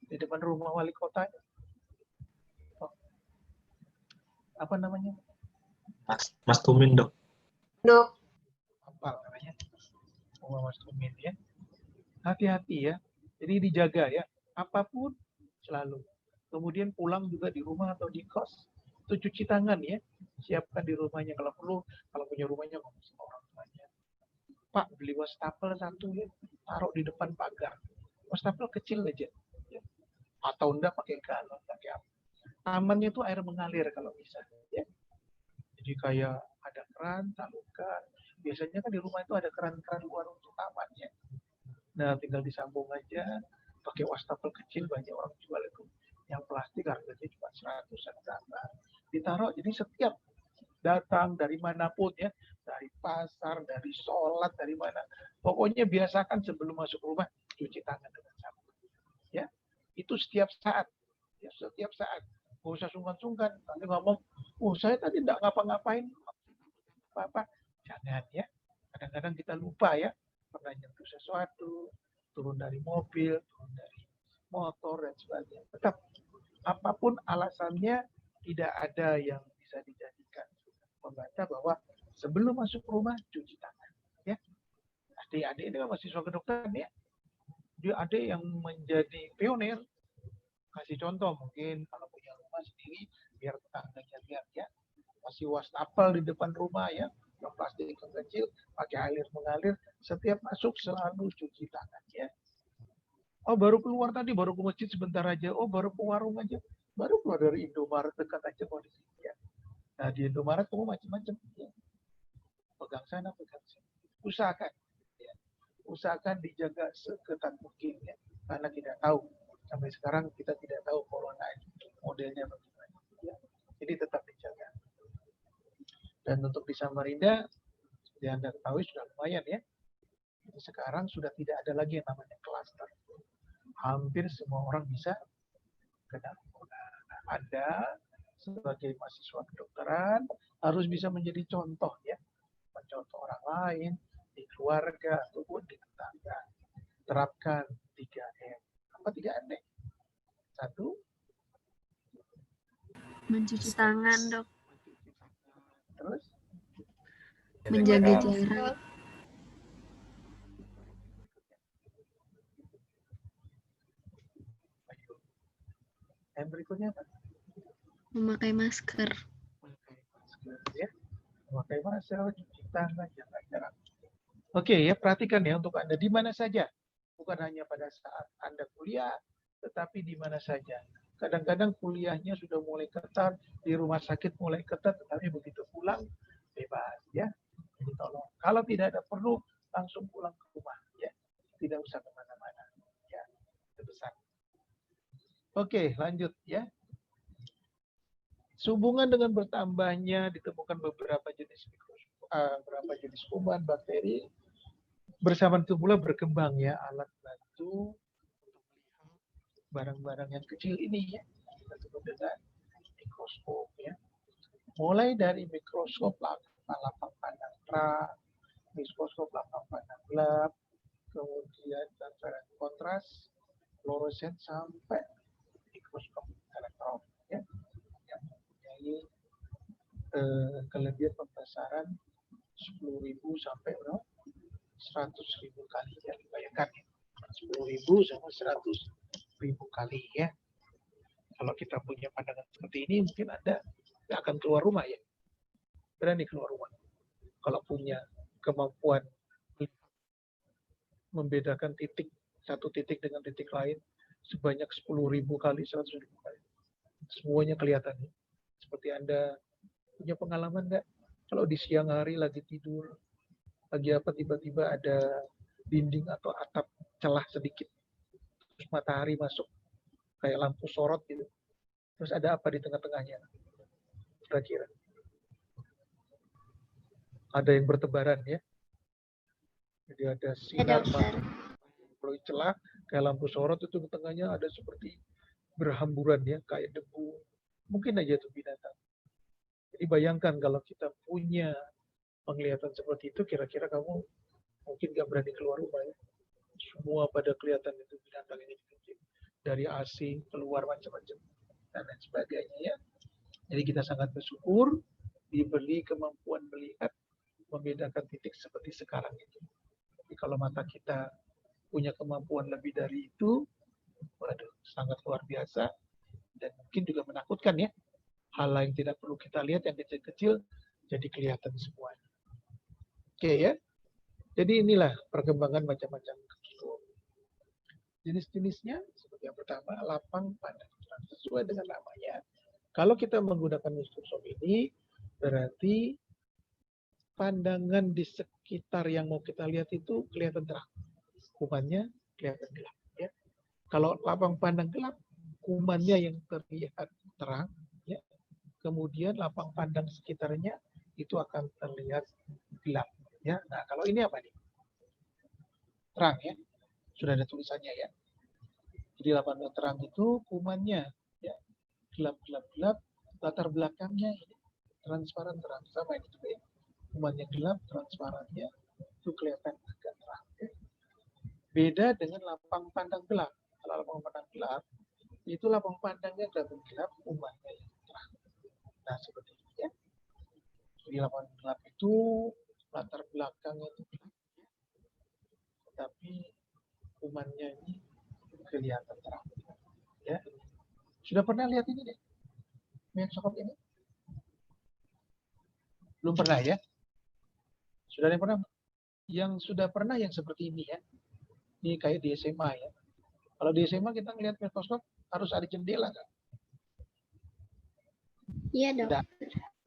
Di depan rumah wali kota. Oh. Apa namanya? Mas Tumin, Dok. Dok. Apa namanya? Rumah Mas Tumin ya. Hati-hati ya. Jadi dijaga ya. Apapun selalu. Kemudian pulang juga di rumah atau di kos, itu cuci tangan ya. Siapkan di rumahnya kalau perlu. Kalau punya rumahnya ngomong sama orang tuanya. Pak, beli wastafel satu ya, taruh di depan pagar. Wastafel kecil aja. Ya. Atau enggak pakai galon, pakai apa. Tamannya itu air mengalir kalau bisa. Ya. Jadi kayak ada keran, salurkan. Biasanya kan di rumah itu ada keran-keran luar untuk taman ya. Nah, tinggal disambung aja. Pakai wastafel kecil, banyak orang jual itu. Yang plastik harganya cuma 100-an berapa. Ditaruh, jadi setiap datang dari manapun ya, dari pasar, dari sholat, dari mana. Pokoknya biasakan sebelum masuk rumah cuci tangan dengan sabun. Ya, itu setiap saat. Ya, setiap saat. Nggak usah sungkan-sungkan. Nanti ngomong, saya tadi nggak ngapa-ngapain. Apa-apa. Jangan ya. Kadang-kadang kita lupa ya. Pernah nyentuh sesuatu, turun dari mobil, turun dari motor, dan sebagainya. Tetap, apapun alasannya, tidak ada yang bisa dijadikan pembaca bahwa sebelum masuk rumah cuci tangan ya. Adik-adik ini kan mahasiswa kedokteran ya, dia adik yang menjadi pionir, kasih contoh mungkin kalau punya rumah sendiri biar tetangganya lihat ya, masih wastafel di depan rumah ya, yang plastik yang kecil pakai air mengalir, setiap masuk selalu cuci tangan ya. Oh, baru keluar tadi, baru ke masjid sebentar aja, oh baru ke warung aja, baru keluar dari Indomaret dekat aja kondisi ya. Nah, di Indomaret kamu macam-macam. Ya. Pegang sana, pegang sini. Usahakan. Ya. Usahakan dijaga seketat mungkin. Ya. Karena tidak tahu. Sampai sekarang kita tidak tahu corona modelnya bagaimana. Ya. Jadi tetap dijaga. Dan untuk di Samarinda, yang Anda ketahui sudah lumayan ya. Jadi sekarang sudah tidak ada lagi yang namanya klaster. hampir semua orang bisa kena corona. Nah, Anda sebagai mahasiswa kedokteran harus bisa menjadi contoh ya, mencontoh orang lain di keluarga ataupun di tetangga. Terapkan 3M. Apa 3M? Satu, Mencuci tangan, Dok. terus Menjaga jarak. yang berikutnya apa? Memakai masker. Memakai masker ya. Memakai masker, cuci tangan, jaga jarak. Oke ya, perhatikan ya untuk Anda di mana saja. Bukan hanya pada saat Anda kuliah, tetapi di mana saja. Kadang-kadang kuliahnya sudah mulai ketat, di rumah sakit mulai ketat, tetapi begitu pulang bebas ya. Jadi tolong, kalau tidak ada perlu langsung pulang ke rumah ya, tidak usah kemana-mana ya. Itu besar. Oke, lanjut ya. Sehubungan dengan bertambahnya ditemukan beberapa jenis kuman, bakteri, bersama itu pula berkembang ya alat bantu untuk melihat barang-barang yang kecil ini ya, kita sebut dengan mikroskop ya. Mulai dari mikroskop lapang pandang terang, mikroskop lapang pandang gelap, kemudian transparan kontras, fluoresen sampai mikroskop elektron ya, yang mempunyai kelebihan pembesaran 10.000 sampai 100.000 kali ya, bayangkan ya. 10.000 sama 100.000 kali ya. Kalau kita punya pandangan seperti ini, mungkin Anda nggak akan keluar rumah ya. Berani keluar rumah. Kalau punya kemampuan membedakan titik, satu titik dengan titik lain, sebanyak 10.000 kali, 100.000 kali. Semuanya kelihatan. Seperti Anda punya pengalaman nggak? Kalau di siang hari lagi tidur, lagi apa tiba-tiba ada dinding atau atap celah sedikit, terus matahari masuk kayak lampu sorot gitu, terus ada apa di tengah-tengahnya? Kira-kira ada yang bertebaran ya, jadi ada sinar melalui celah kayak lampu sorot, itu di tengahnya ada seperti berhamburan ya, kayak debu, mungkin aja itu binatang. Jadi bayangkan kalau kita punya penglihatan seperti itu, kira-kira kamu mungkin nggak berani keluar rumah ya. Semua pada kelihatan itu binatang ini dari AC keluar macam-macam dan lain sebagainya ya. Jadi kita sangat bersyukur diberi kemampuan melihat membedakan titik seperti sekarang itu. Tapi kalau mata kita punya kemampuan lebih dari itu, waduh, sangat luar biasa dan mungkin juga menakutkan ya. Hal lain tidak perlu kita lihat yang kecil-kecil jadi kelihatan semuanya. Oke ya. Jadi inilah perkembangan macam-macam mikroskop. Jenis-jenisnya seperti yang pertama, lapang pandang terang, sesuai dengan namanya. Kalau kita menggunakan mikroskop ini, berarti pandangan di sekitar yang mau kita lihat itu kelihatan terang. Kumannya kelihatan gelap. Ya. Kalau lapang pandang gelap, kumannya yang terlihat terang. Ya. Kemudian lapang pandang sekitarnya itu akan terlihat gelap. Ya. Nah, kalau ini apa nih? Terang ya. Sudah ada tulisannya ya. Jadi lapang pandang terang itu kumannya ya, gelap, latar belakangnya ini transparan terang, sama ini juga ya. Kumannya gelap, transparannya itu kelihatan agak terang. Ya. Beda dengan lapang pandang gelap. Kalau lapang pandang gelap, itu lapang pandangnya kelihatan gelap, kumannya yang terang. Nah, seperti ini ya. Jadi lapang gelap itu latar belakangnya itu gelap, tapi kumannya ini kelihatan terang. Ya. Sudah pernah lihat ini deh? Mikroskop ini? Belum pernah ya? Sudah yang pernah? Yang sudah pernah yang seperti ini ya. Ini kayak di SMA ya. Kalau di SMA kita ngelihat mikroskop harus ada jendela nggak? Iya dok.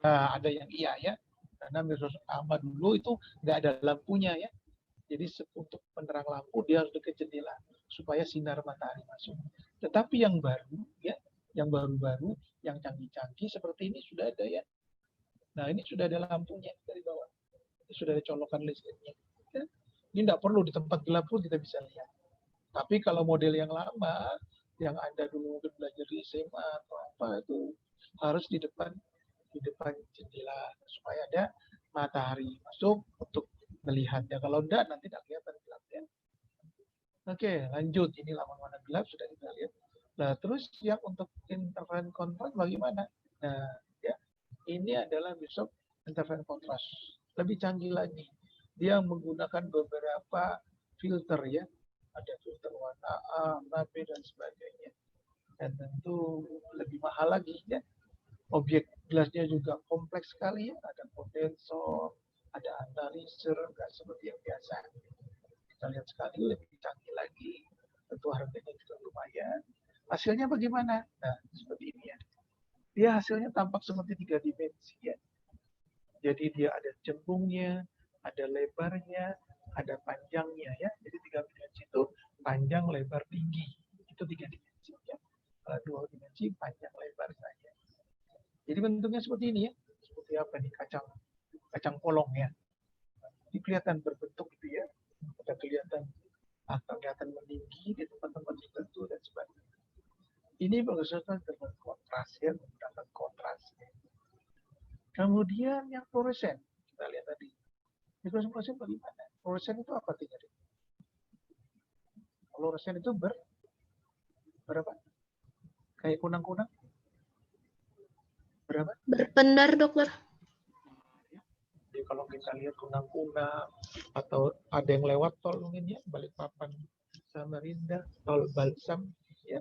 Nah, ada yang iya ya. Karena mikroskop lama dulu itu nggak ada lampunya ya. Jadi untuk penerang lampu dia harus dekat jendela supaya sinar matahari masuk. Tetapi yang baru ya, yang baru-baru, yang canggih-canggih seperti ini sudah ada ya. Nah ini sudah ada lampunya dari bawah. Ini sudah ada colokan listriknya. Ya. Ini tidak perlu di tempat gelap pun kita bisa lihat. Tapi kalau model yang lama, yang Anda dulu mungkin belajar di SMA atau apa, itu harus di depan jendela supaya ada matahari masuk untuk melihatnya. Kalau enggak, nanti tidak kelihatan gelapnya. Oke, lanjut. Ini lawan-lawan gelap sudah kita lihat. Nah, terus yang untuk interference kontras bagaimana? Nah, ya, ini adalah besok interference kontras. Lebih canggih lagi. Dia menggunakan beberapa filter ya. Ada filter warna A, warna B, dan sebagainya. Dan tentu lebih mahal lagi ya. Objek gelasnya juga kompleks sekali ya. Ada kondensor, ada analyzer, nggak seperti yang biasa. Kita lihat sekali lebih canggih lagi. Tentu harganya juga lumayan. Hasilnya bagaimana? Nah, seperti ini ya. Dia hasilnya tampak seperti 3 dimensi ya. Jadi dia ada cembungnya, ada lebarnya, ada panjangnya ya. Jadi 3 dimensi itu panjang, lebar, tinggi. Itu 3 dimensi ya. Kalau 2 dimensi panjang, lebar saja. Jadi bentuknya seperti ini ya. Seperti apa nih, kacang polong ya. Ini kelihatan berbentuk gitu ya. Kita kelihatan meninggi di tempat-tempat tertentu dan sebagainya. Ini berdasarkan dengan kontras ya, menggunakan kontras. Kemudian yang fluoresen, kita lihat tadi. Fluoresen bagaimana? Fluoresen itu apa artinya? Fluoresen itu berapa? Kayak kunang-kunang? Berapa? Berpendar, dokter. Jadi kalau kita lihat kunang-kunang atau ada yang lewat tol mungkin ya, Balikpapan Samarinda, tol Balsam ya.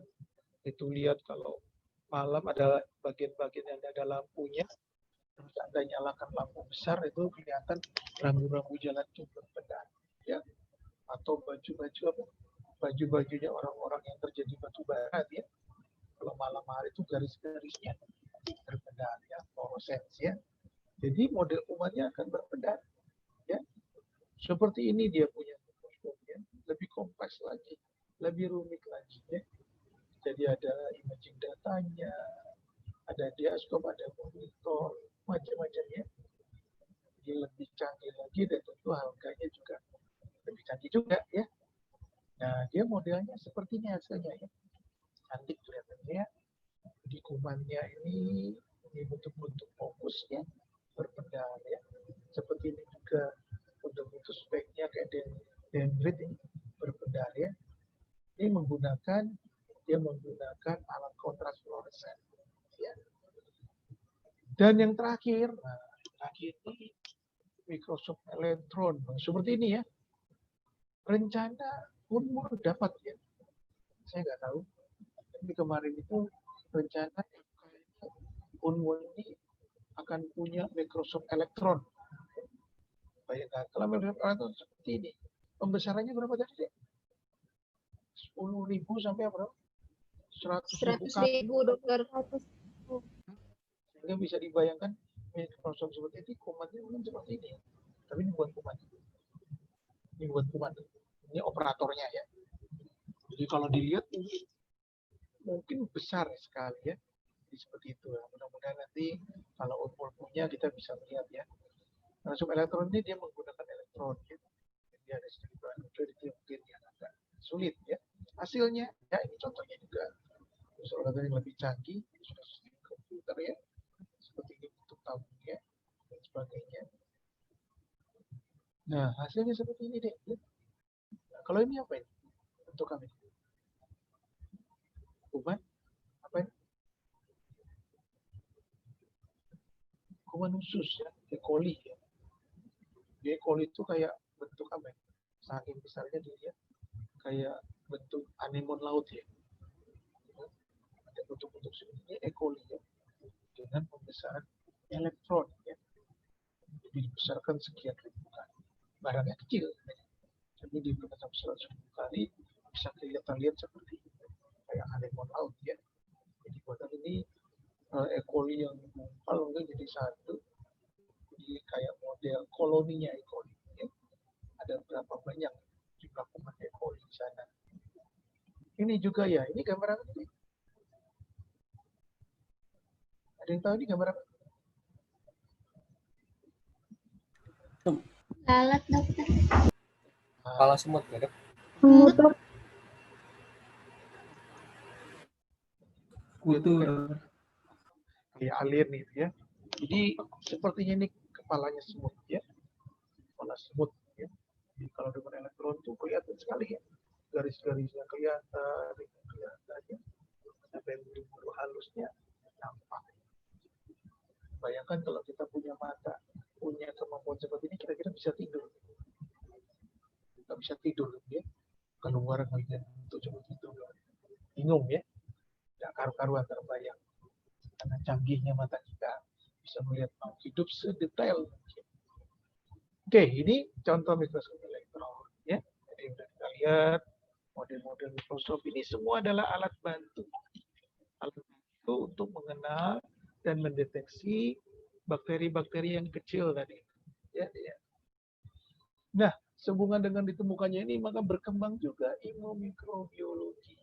Itu lihat kalau malam ada bagian-bagian yang ada lampunya, terus Anda nyalakan lampu besar itu kelihatan rambu-rambu jalan itu berpendar ya. Atau baju-baju apa? Baju-bajunya orang-orang yang kerja di batu bara ya. Kalau malam hari itu garis-garisnya berpendar ya, fluorescence ya. Jadi model umatnya akan berpendar ya. Seperti ini dia punya mikroskopnya, lebih kompleks lagi, lebih rumit lagi ya. Jadi ada imaging datanya, ada diaskop, ada monitor, macam-macam ya. Jadi lebih canggih lagi dan tentu harganya juga lebih canggih juga ya. Nah, dia modelnya seperti ini hasilnya ya. Cantik kelihatannya ya. Di kumannya ini bentuk-bentuk fokus ya, berpendar ya. Seperti ini juga bentuk-bentuk speknya kayak dendrit ini berpendar ya. Ini menggunakan alat kontras fluoresen ya. Dan yang terakhir, ini mikroskop elektron seperti ini ya. Rencana Unmul dapat ya, saya nggak tahu. Tapi kemarin itu rencana Unmul ini akan punya mikroskop elektron. Bayangkan kalau mikroskop elektron seperti ini, pembesarannya berapa tadi? 10.000 sampai berapa? 100.000, dokter. Sehingga bisa dibayangkan mikroskop seperti ini, kumannya mungkin seperti ini. Tapi ini bukan kuman. Ini bukan kuman. Ini operatornya ya. Jadi kalau dilihat ini mungkin besar sekali ya. Jadi seperti itu. Mudah-mudahan nanti kalau Unmul punya kita bisa melihat ya. Mikroskop elektron ini dia menggunakan elektron ya. Jadi ada sedikit mungkin yang agak sulit ya. Hasilnya ya ini contohnya juga. Soalnya yang lebih canggih sudah sistem komputer ya. Seperti ini bentuk tabungnya dan sebagainya. Nah, hasilnya seperti ini deh. Nah, kalau ini apa ini? Bentuk kami. Kuman? Apa ini? Kuman usus ya, E. coli ya. E. coli itu kayak bentuk apa ya? Saking besarnya dilihat kayak bentuk anemon laut ya. Ada bentuk-bentuk seperti E. coli ya. Dengan pembesaran elektron ya. Jadi dibesarkan sekian ribu kali. Barangnya kecil. Tapi dibesarkan 100 ribu kali bisa kelihatan lihat seperti kayak anemon laut ya. Jadi buatan ini E. coli yang gumpal mungkin jadi satu. Jadi kayak model koloninya E. coli ya. Ada berapa banyak jumlah kuman E. coli di sana. Ini juga ya, ini gambar apa ini? Ada yang tahu ini gambar apa? Lalat, dokter. Kepala semut ya, Dok? Semut, dok. kutu kayak alir nih ya. Jadi sepertinya ini kepalanya semut ya, kepala semut ya. Jadi kalau dengan elektron tuh kelihatan sekali ya, garis-garisnya kelihatan ya. Sampai bulu halusnya nampak. Bayangkan kalau kita punya mata, punya kemampuan seperti ini, kira-kira bisa tidur. Kita bisa tidur ya. Keluar ngelihat itu coba tidur. Bingung ya. Nggak karu-karuan terbayang. Karena canggihnya mata kita bisa melihat makhluk hidup sedetail mungkin. Oke, ini contoh mikroskop elektron ya. Jadi sudah kita lihat model-model mikroskop ini semua adalah alat bantu. Alat bantu untuk mengenal dan mendeteksi bakteri-bakteri yang kecil tadi. Ya, ya. Nah, sehubungan dengan ditemukannya ini maka berkembang juga ilmu mikrobiologi.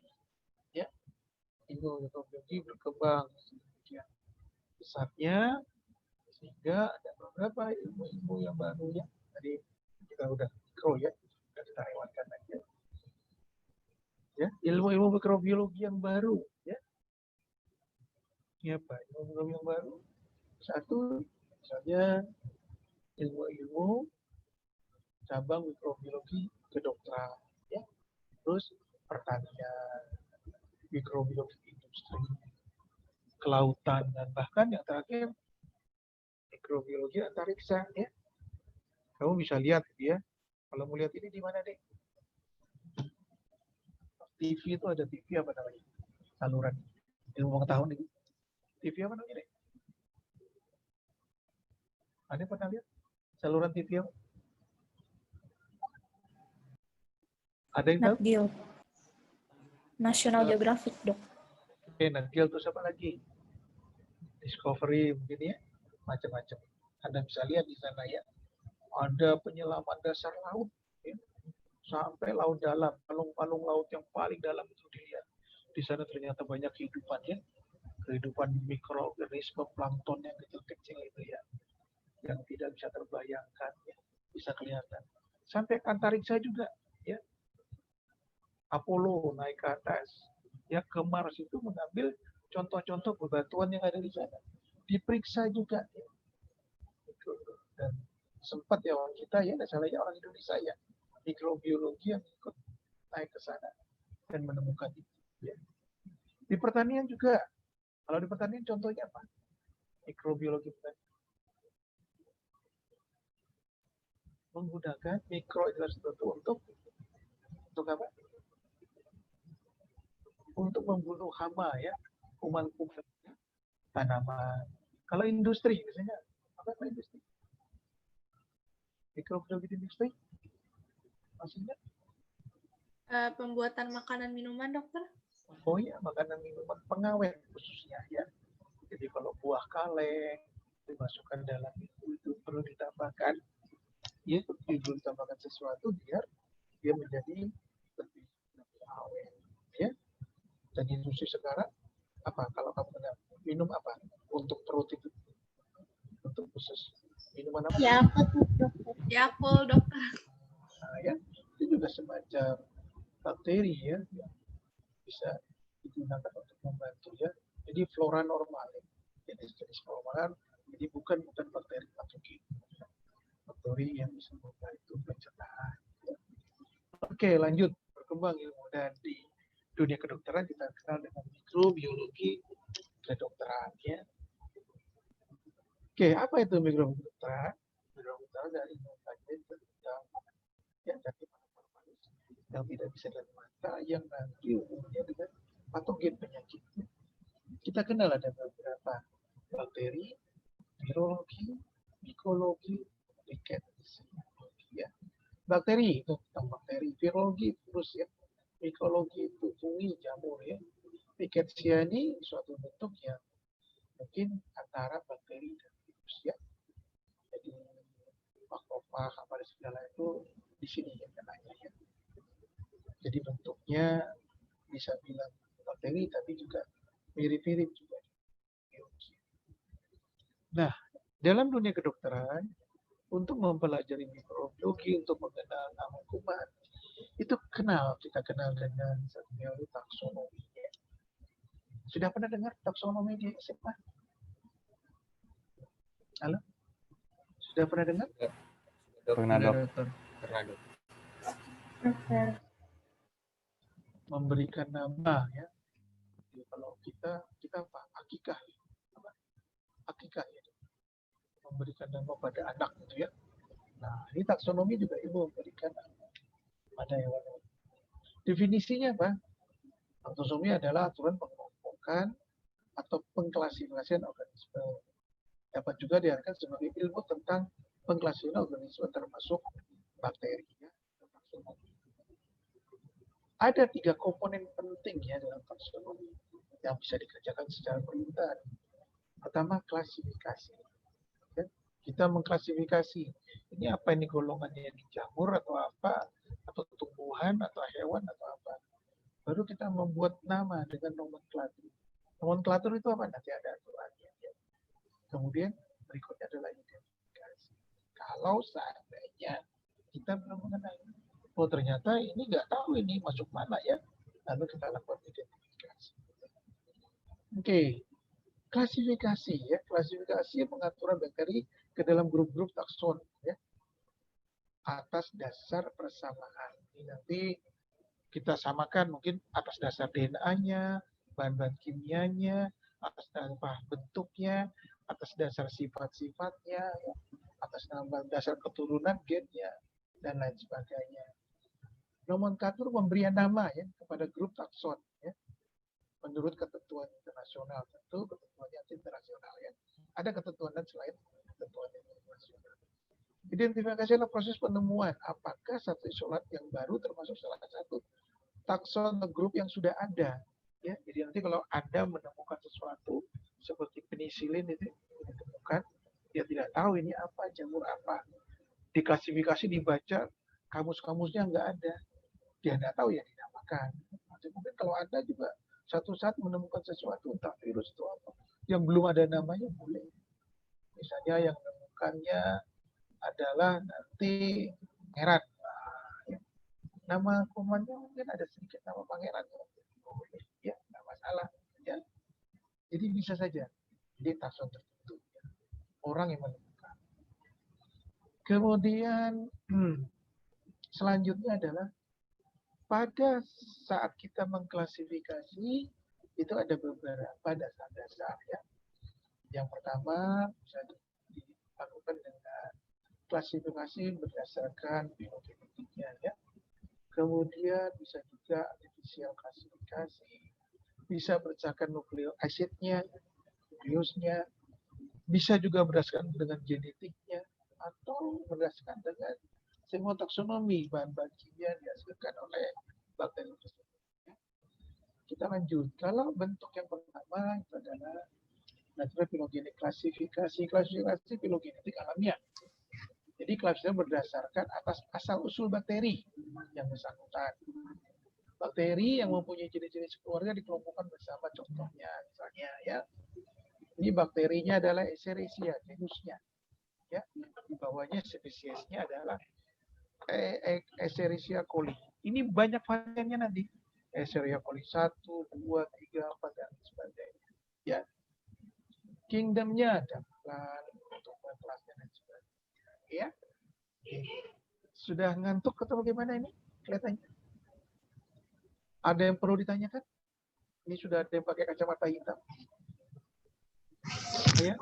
Ya, ilmu mikrobiologi berkembang sedemikian besarnya sehingga ada beberapa ilmu-ilmu yang baru ya. Tadi kita udah mikro ya, kita lewatkan aja. Ya, ilmu-ilmu mikrobiologi yang baru ya. Ini apa? Ilmu yang baru. Satu, misalnya ilmu-ilmu cabang mikrobiologi kedokteran, ya. Terus pertanian, mikrobiologi industri, kelautan, dan bahkan yang terakhir mikrobiologi antariksa, ya. Kamu bisa lihat, ya. Kalau mau lihat ini di mana, deh? TV itu ada TV apa namanya? Saluran ilmu pengetahuan ini. TV apa namanya, deh? Ada pernah lihat saluran TV apa? Ada yang tahu? Nat Geo. National Geographic, Dok. Oke, Nat Geo terus apa lagi? Discovery mungkin ya, macam-macam. Anda bisa lihat di sana ya, ada penyelaman dasar laut, ya. Sampai laut dalam, palung-palung laut yang paling dalam itu dilihat. Di sana ternyata banyak kehidupan ya, kehidupan mikroorganisme plankton yang kecil-kecil itu ya, yang tidak bisa terbayangkan, ya. Bisa kelihatan. Sampai ke antariksa juga, ya. Apollo naik ke atas, ya, ke Mars itu mengambil contoh-contoh bebatuan yang ada di sana. Diperiksa juga, ya. Dan sempat ya orang kita ya, dan salahnya orang Indonesia ya, mikrobiologi yang ikut naik ke sana dan menemukan itu. Ya. Di pertanian juga, kalau di pertanian contohnya apa? Mikrobiologi pertanian. Menggunakan mikroorganisme tertentu untuk apa? Untuk membunuh hama ya, kuman-kuman tanaman. Kalau industri misalnya, apa industri? Mikrobiologi industri? Maksudnya? Pembuatan makanan minuman, dokter? Oh iya, makanan minuman pengawet khususnya ya. Jadi kalau buah kaleng dimasukkan dalam itu perlu ditambahkan, ya, perlu ditambahkan sesuatu biar dia menjadi lebih awet, ya. Dan industri sekarang apa? Kalau kamu minum apa? Untuk perut itu, untuk khusus minuman apa? Yakult, dokter. Nah, ya, itu juga semacam bakteri ya, bisa digunakan untuk membantu ya. Jadi flora normal, ya. Jenis normal. Jadi bukan bakteri patogen, bakteri yang bisa membantu pencernaan. Ya. Oke, lanjut berkembang ilmu dan di dunia kedokteran kita kenal dengan mikrobiologi kedokteran ya. Oke, apa itu mikrobiologi kedokteran? Mikrobiologi kedokteran dari mengkaji tentang yang dari yang tidak bisa dilihat mata, yang nanti hubungannya dengan patogen penyakit. Kita kenal ada beberapa bakteri, virologi, mikologi, ya. Bakteri itu tentang bakteri, virologi terus ya, mikologi itu fungi, jamur ya. Rickettsia ini suatu bentuk yang mungkin antara bakteri dan virus ya. Jadi makrofag apa segala itu di sini ya kenanya ya. Jadi bentuknya bisa bilang bakteri tapi juga mirip-mirip juga. Nah, dalam dunia kedokteran untuk mempelajari mikrobiologi untuk mengenal nama kuman itu kita kenal dengan teori taksonomi. Sudah pernah dengar taksonomi di SMA? Halo? Sudah pernah dengar? Pernah, Dok. Pernah, Dok. Memberikan nama ya. Jadi kalau kita apa? Akikah. Apa? Akikah ya. Memberikan nama pada anak gitu ya. Nah, ini taksonomi juga ibu memberikan nama pada hewan. Definisinya apa? Taksonomi adalah aturan pengelompokan atau pengklasifikasian organisme. Dapat juga diartikan sebagai ilmu tentang pengklasifikasian organisme termasuk bakteri. Ya. Ada 3 komponen penting ya dalam taksonomi yang bisa dikerjakan secara permintaan. Pertama, klasifikasi. Ya. Kita mengklasifikasi. Ini apa ini golongannya, di jamur atau apa, atau tumbuhan atau hewan atau apa. Baru kita membuat nama dengan nomenklatur. Nomenklatur itu apa? Nanti ada aturannya. Ya. Kemudian berikutnya adalah identifikasi. Kalau seandainya kita belum mengenal, oh ternyata ini nggak tahu ini masuk mana ya, lalu kita lakukan identifikasi. Oke, klasifikasi ya, klasifikasi pengaturan bakteri ke dalam grup-grup takson ya, atas dasar persamaan. Ini nanti kita samakan mungkin atas dasar DNA-nya, bahan-bahan kimianya, atas dasar bentuknya, atas dasar sifat-sifatnya, ya, atas dasar keturunan gennya, dan lain sebagainya. Nomenklatur pemberian nama ya kepada grup takson ya, menurut ketentuan internasional, tentu ketentuannya internasional ya. Ada ketentuan dan selain ketentuan internasional. Identifikasi adalah proses penemuan apakah satu isolat yang baru termasuk salah satu takson atau grup yang sudah ada ya. Jadi nanti kalau Anda menemukan sesuatu seperti penisilin itu ditemukan, dia tidak tahu ini apa, jamur apa. Diklasifikasi, dibaca, kamus-kamusnya nggak ada. Dia tidak tahu ya dinamakan. Nanti mungkin kalau Anda juga satu saat menemukan sesuatu, entah virus itu apa, yang belum ada namanya boleh. Misalnya yang menemukannya adalah nanti pangeran. Nah, ya. Nama kumannya mungkin ada sedikit nama pangeran. Boleh, ya, nggak masalah. Ya. Jadi bisa saja. Jadi takson tertentu. Ya. Orang yang menemukan. Kemudian selanjutnya adalah pada saat kita mengklasifikasi itu ada beberapa dasar-dasar ya. Yang pertama bisa dilakukan dengan klasifikasi berdasarkan biogenetiknya ya. Kemudian bisa juga artificial klasifikasi, bisa berdasarkan nukleik acidnya, nukleusnya, bisa juga berdasarkan dengan genetiknya atau berdasarkan dengan semua taksonomi bahan-bahan kimia dihasilkan oleh bakteri tersebut. Kita lanjut. Kalau bentuk yang pertama itu adalah natural phylogenetic klasifikasi filogenetik alamiah. Jadi klasifikasi berdasarkan atas asal-usul bakteri yang bersangkutan. Bakteri yang mempunyai jenis-jenis keluarga dikelompokkan bersama, contohnya misalnya ya. Ini bakterinya adalah Escherichia genusnya. Ya, di bawahnya spesiesnya adalah Escherichia coli. Ini banyak variannya nanti. Escherichia coli 1, 2, 3, 4 dan sebagainya. Ya. Kingdomnya ada untuk kelasnya dan sebagainya. Ya. Oke. Sudah ngantuk atau bagaimana ini? Kelihatannya. Ada yang perlu ditanyakan? Ini sudah ada yang pakai kacamata hitam. Ya.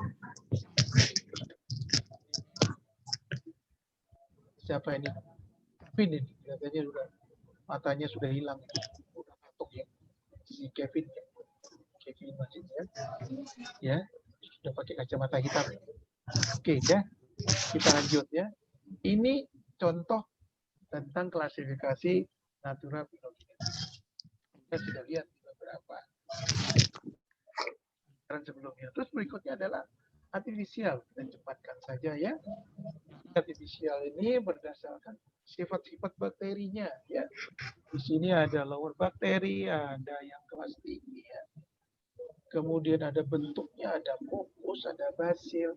Siapa ini? Kevin ini, katanya sudah matanya sudah hilang, udah ngantuk ya. Si Kevin ya. Kevin masih ya, sudah pakai kacamata hitam. Oke ya, kita lanjut ya. Ini contoh tentang klasifikasi natural phylogenetic. Kita sudah lihat beberapa sebelumnya. Terus berikutnya adalah artificial. Kita cepatkan saja ya. Artificial ini berdasarkan sifat-sifat bakterinya ya. Di sini ada lower bakteri, ada yang kelas tinggi ya. Kemudian ada bentuknya, ada fokus, ada basil,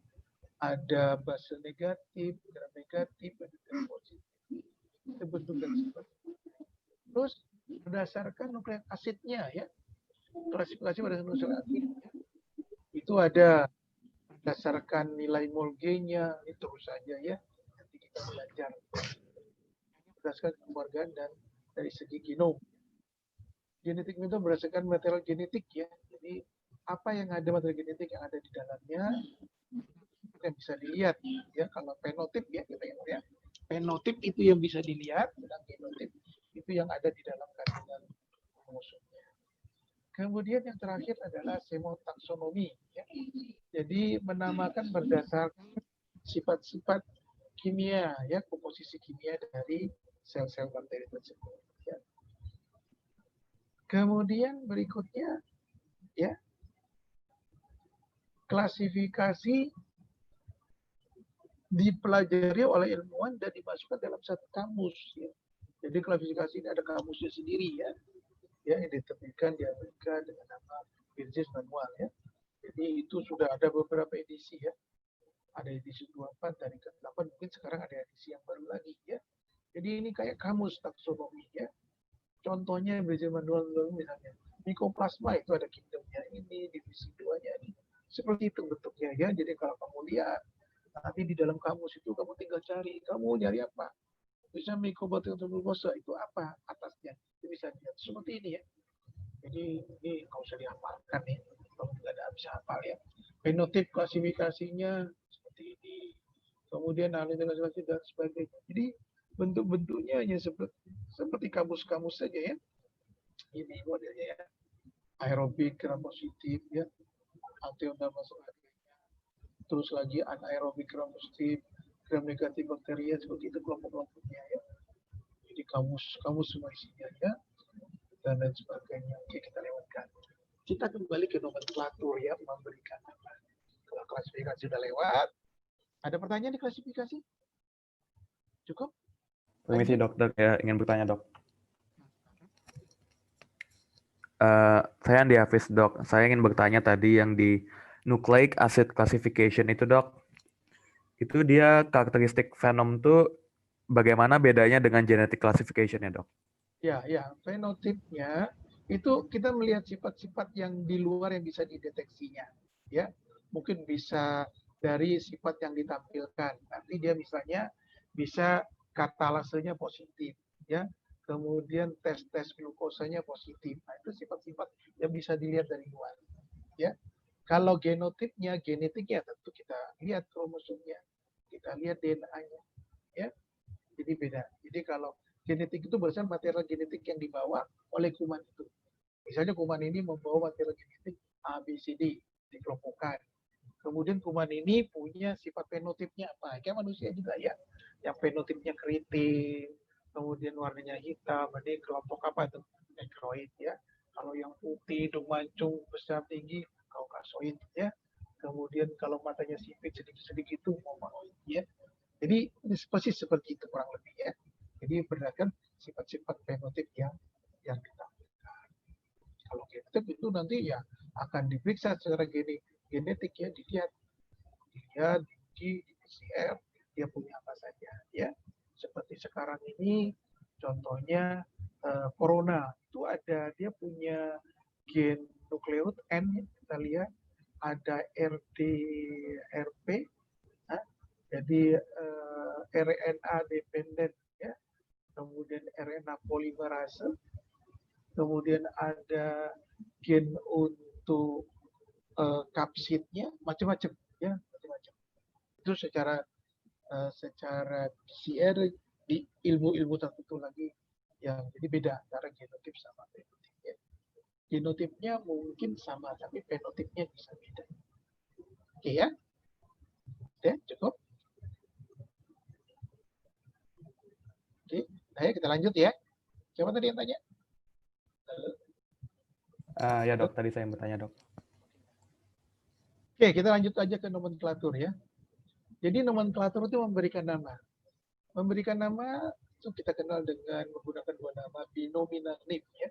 ada basil negatif, gram negatif, ada gram positif. Itu bentuk dan sifat. Terus berdasarkan nukleik asidnya ya. klasifikasi berdasarkan unsur aktif itu ada berdasarkan nilai Molge-nya, ini terus saja ya. Nanti kita belajar berdasarkan kekeluargaan dan dari segi genom. Genetik itu berdasarkan material genetik ya. Jadi apa yang ada material genetik yang ada di dalamnya yang bisa dilihat ya. Kalau fenotip ya kita yang lihat. Fenotip itu yang bisa dilihat, dan genotip itu yang ada di dalam kandungan kromosomnya. Kemudian yang terakhir adalah semotaksonomi. Ya. Jadi menamakan berdasarkan sifat-sifat kimia, ya komposisi kimia dari sel-sel bakteri tersebut. Ya. Kemudian berikutnya, ya klasifikasi dipelajari oleh ilmuwan dan dimasukkan dalam satu kamus. Ya. Jadi klasifikasi ini ada kamusnya sendiri ya. Ya, yang diterbitkan di Amerika dengan nama Virgis Manual ya. Jadi itu sudah ada beberapa edisi ya. Ada edisi 24 dari ke-8, mungkin sekarang ada edisi yang baru lagi ya. Jadi ini kayak kamus taksonomi ya. Contohnya Virgis Manual misalnya Mycoplasma itu ada kingdomnya ini, divisi 2-nya ini. Seperti itu bentuknya ya. Jadi kalau kamu lihat nanti di dalam kamus itu kamu tinggal cari, kamu nyari apa? Bisa Mycobacterium tuberculosis itu apa atasnya? Itu bisa dilihat seperti ini ya. Jadi ini nggak usah dihafalkan ya, kalau nggak ada bisa hafal ya. Fenotip klasifikasinya seperti ini. Kemudian analisis dan sebagainya. Jadi bentuk-bentuknya hanya seperti kamus-kamus saja ya. Ini modelnya ya. Aerobik, gram positif ya. Antiona masuk terus lagi anaerobik gram positif, gram negatif bakteria, seperti itu kelompok-kelompoknya ya. Jadi kamus semua isinya ya, dan lain sebagainya. Oke, kita lewatkan. Kita kembali ke nomenklatur ya, memberikan apa. Kalau klasifikasi sudah lewat, ada pertanyaan di klasifikasi? Cukup? Permisi dokter, ya ingin bertanya dok. Saya Andi Hafiz dok, saya ingin bertanya tadi yang di nucleic acid classification itu dok, itu dia karakteristik fenom tuh bagaimana bedanya dengan genetic classification ya dok? Ya, fenotipnya itu kita melihat sifat-sifat yang di luar yang bisa dideteksinya, ya. Mungkin bisa dari sifat yang ditampilkan. Nanti dia misalnya bisa katalasenya positif, ya. Kemudian tes glukosanya positif. Nah, itu sifat-sifat yang bisa dilihat dari luar, ya. Kalau genotipnya, genetiknya tentu kita lihat kromosomnya, kita lihat DNA-nya, ya. Jadi beda. Jadi kalau genetik itu berdasarkan material genetik yang dibawa oleh kuman itu. Misalnya kuman ini membawa material genetik A, B, C, D, dikelompokkan. Kemudian kuman ini punya sifat fenotipnya apa? Kayak manusia juga ya. Yang fenotipnya keriting, kemudian warnanya hitam, berarti kelompok apa itu? Negroid ya. Kalau yang putih, hidung mancung, besar tinggi, kaukasoid ya. Kemudian kalau matanya sipit sedikit-sedikit itu monoid ya. Jadi ini pasti seperti itu kurang lebih ya. Jadi berdasarkan sifat-sifat fenotip yang ditampilkan. Kalau genotip itu nanti ya akan diperiksa secara genetik ya, dilihat di PCR dia punya apa saja ya. Seperti sekarang ini contohnya corona itu ada dia punya gen nukleot N, kita lihat ada RDRP, jadi RNA dependent ya, kemudian RNA polimerase, kemudian ada gen untuk kapsidnya, macam-macam ya, macam-macam. Itu secara PCR di ilmu-ilmu tertentu lagi yang jadi beda antara genotip sama fenotip ya. Genotipnya mungkin sama tapi fenotipnya bisa beda. Oke ya. Oke, cukup. Oke, ayo kita lanjut ya. Siapa tadi yang tanya? Ya dok, tadi saya yang bertanya dok. Oke, kita lanjut aja ke nomenklatur ya. Jadi nomenklatur itu memberikan nama. Memberikan nama itu kita kenal dengan menggunakan dua nama binominatif ya.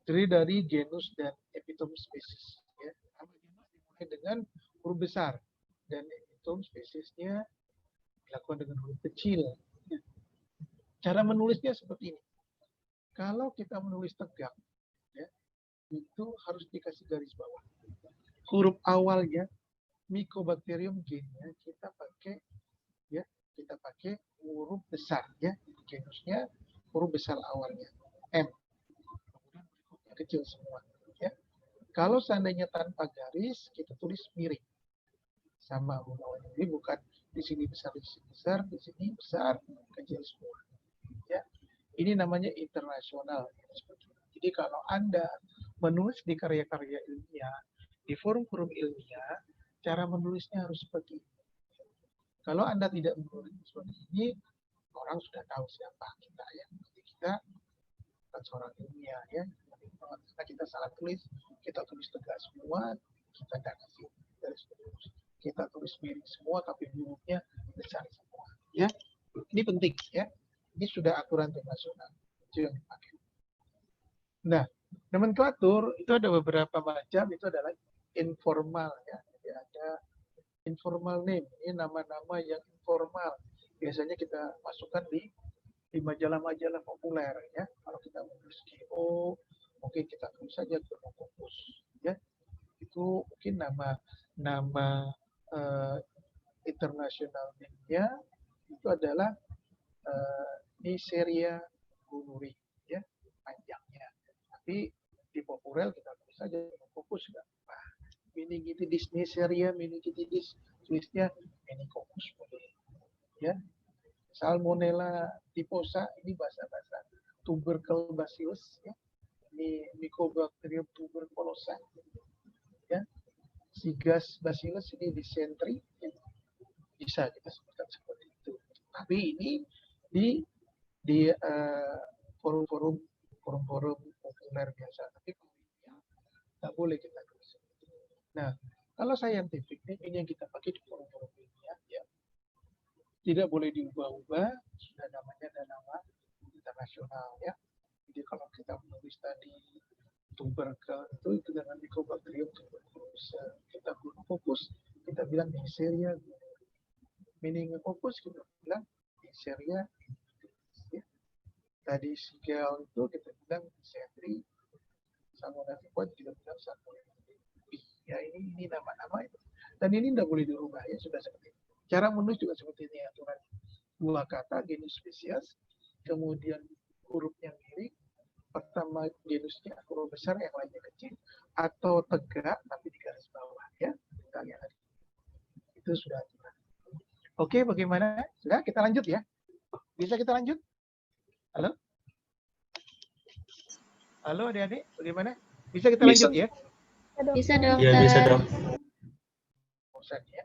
Terdiri dari genus dan epitom spesies ya. Nama genus dimulai dengan huruf besar dan epitom spesiesnya dilakukan dengan huruf kecil. Ya. Cara menulisnya seperti ini. Kalau kita menulis tegak, ya, itu harus dikasih garis bawah. Huruf awalnya Mycobacterium genusnya kita pakai huruf besar ya, genusnya huruf besar awalnya M, kemudian berikutnya kecil semua ya. Kalau seandainya tanpa garis kita tulis miring sama bawahnya, jadi bukan di sini besar, di sini besar, kecil semua ya. Ini namanya internasional. Jadi kalau Anda menulis di karya-karya ilmiah, di forum-forum ilmiah, cara menulisnya harus seperti ini. Kalau Anda tidak menulis seperti ini, orang sudah tahu siapa kita ya. Jadi kita bukan seorang ilmiah ya. Karena kita salah tulis, kita tulis tegak semua, kita tidak kasih garis lurus. Kita tulis miring semua, tapi hurufnya besar semua. Ya, ini penting ya. Ini sudah aturan internasional. Itu yang dipakai. Nah, nomenklatur itu ada beberapa macam. Itu adalah informal ya. Jadi ada informal name. Ini nama-nama yang informal. Biasanya kita masukkan di majalah-majalah populer ya. Kalau kita menulis GO, mungkin kita tulis saja Gonococcus ya. Itu mungkin nama internasional name-nya itu adalah Neisseria gonorrhoeae ya, panjangnya. Tapi di populer kita tulis saja Gonococcus enggak apa. Meningitidis Neisseria meningitidis, tulisnya Meningococcus boleh ya. Salmonella typhosa ini bahasa-bahasa tubercle bacillus ya. Ini Mycobacterium tuberculosa ya. Sigas bacillus ini dysentery ya. Bisa kita sebutkan seperti itu. Tapi ini di forum-forum populer biasa, tapi nggak boleh kita tulis. Nah, kalau scientific ini yang kita pakai di forum-forum ilmiah ya, tidak boleh diubah-ubah, sudah namanya ada nama internasional ya. Jadi kalau kita menulis tadi tubercle itu dengan Mycobacterium tuberculosa, kita Gonococcus, kita bilang Neisseria, Meningococcus kita bilang Neisseria ya. Tadi sigal itu kita bilang dysentery, Salmonella typhosa kita bilang Salmonella ya. Ini nama-nama itu, dan ini tidak boleh dirubah ya, sudah seperti itu. Cara menulis juga seperti ini aturan. Dua kata genus spesies, kemudian hurufnya miring, pertama genusnya huruf besar, yang lainnya kecil, atau tegak tapi di garis bawah ya. Kita lihat itu sudah aturan. Oke, bagaimana? Sudah, kita lanjut ya. Bisa kita lanjut? Halo? Halo adik-adik, bagaimana? Bisa kita lanjut ya? Bisa dokter. Ya, bisa dok. Bosan ya.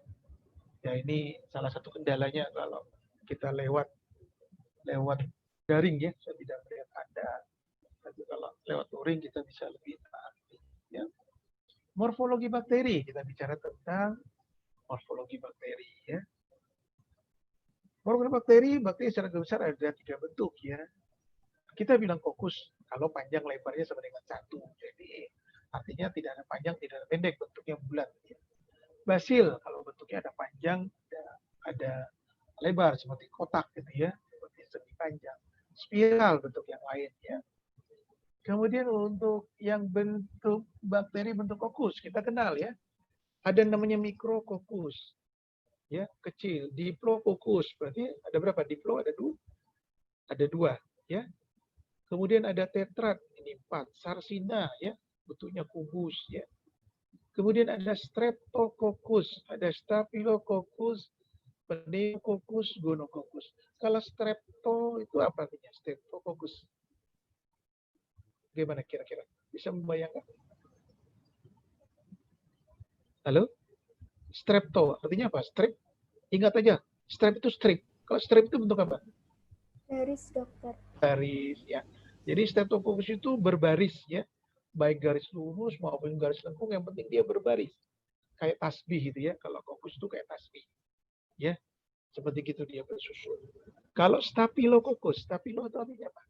Ya ini salah satu kendalanya kalau kita lewat daring ya, saya tidak melihat Anda. Tapi kalau lewat luring kita bisa lebih aktif ya. Morfologi bakteri, kita bicara tentang morfologi bakteri ya. Morfologi bakteri secara besar ada 3 bentuk ya. Kita bilang kokus kalau panjang lebarnya sama dengan 1. Jadi artinya tidak ada panjang, tidak ada pendek, bentuknya bulat. Ya. Basil kalau bentuknya ada panjang, ada lebar seperti kotak gitu ya, seperti segi panjang. Spiral bentuk yang lain ya. Kemudian untuk yang bentuk bakteri bentuk kokus kita kenal ya. Ada namanya Micrococcus. Ya, kecil. Diplococcus berarti ada berapa? Diplo ada 2. Ada 2 ya. Kemudian ada tetrat, ini 4. Sarsina ya, bentuknya kubus ya. Kemudian ada Streptococcus, ada Staphylococcus, Pneumococcus, Gonococcus. Kalau strepto itu apa artinya? Streptococcus. Bagaimana kira-kira? Bisa membayangkan? Halo? Strepto artinya apa? Strep. Ingat aja, strep itu strip. Kalau strip itu bentuk apa? Garis, dokter. Garis ya. Jadi Streptococcus itu berbaris ya. Baik garis lurus maupun garis lengkung, yang penting dia berbaris. Kayak tasbih gitu ya. Kalau kokus itu kayak tasbih. Ya. Seperti gitu dia bersusun. Kalau Staphylococcus, Staphylo itu artinya apa?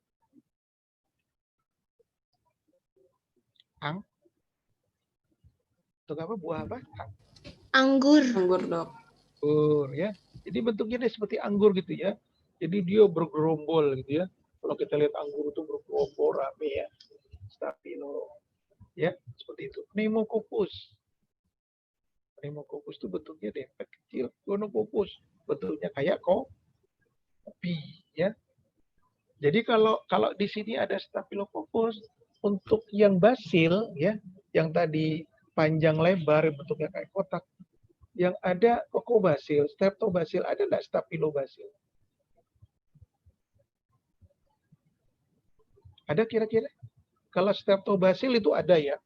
Untuk apa? Buah apa? Anggur. Anggur, dok. Anggur ya. Jadi bentuknya seperti anggur gitu ya. Jadi dia bergerombol gitu ya. Kalau kita lihat anggur itu bergerombol rame ya. Staphylo. Ya, seperti itu. Pneumococcus. Pneumococcus itu bentuknya dempet kecil. Gonococcus bentuknya kayak kopi, ya. Jadi kalau di sini ada Staphylococcus, untuk yang basil, ya, yang tadi panjang lebar bentuknya kayak kotak, yang ada Coccobacil, Streptobacil, ada nggak Staphylobasil? Ada kira-kira? Kalau Streptobacil itu ada ya.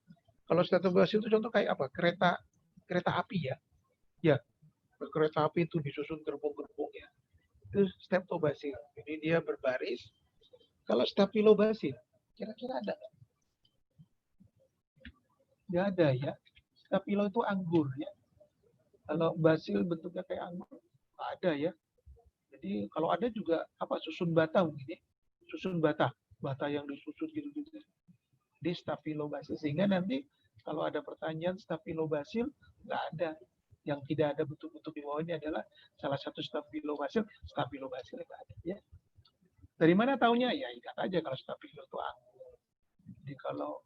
Kalau Streptobacil itu contoh kayak apa? Kereta api ya. Ya, kereta api itu disusun gerbong-gerbong ya. Itu Streptobacil. Jadi dia berbaris. Kalau Staphylobasil, kira-kira ada nggak? Nggak ada ya. Staphylo itu anggur ya. Kalau basil bentuknya kayak anggur, nggak ada ya. Jadi kalau ada juga apa, susun bata mungkin ya. Susun bata yang disusun gitu-gitu. Di Staphylobasil, sehingga nanti kalau ada pertanyaan Staphylobasil, nggak ada. Yang tidak ada bentuk-bentuk di bawahnya adalah salah satu Staphylobasil nggak ada ya. Dari mana taunya? Ya ingat aja kalau Staphylo itu anggur. Jadi kalau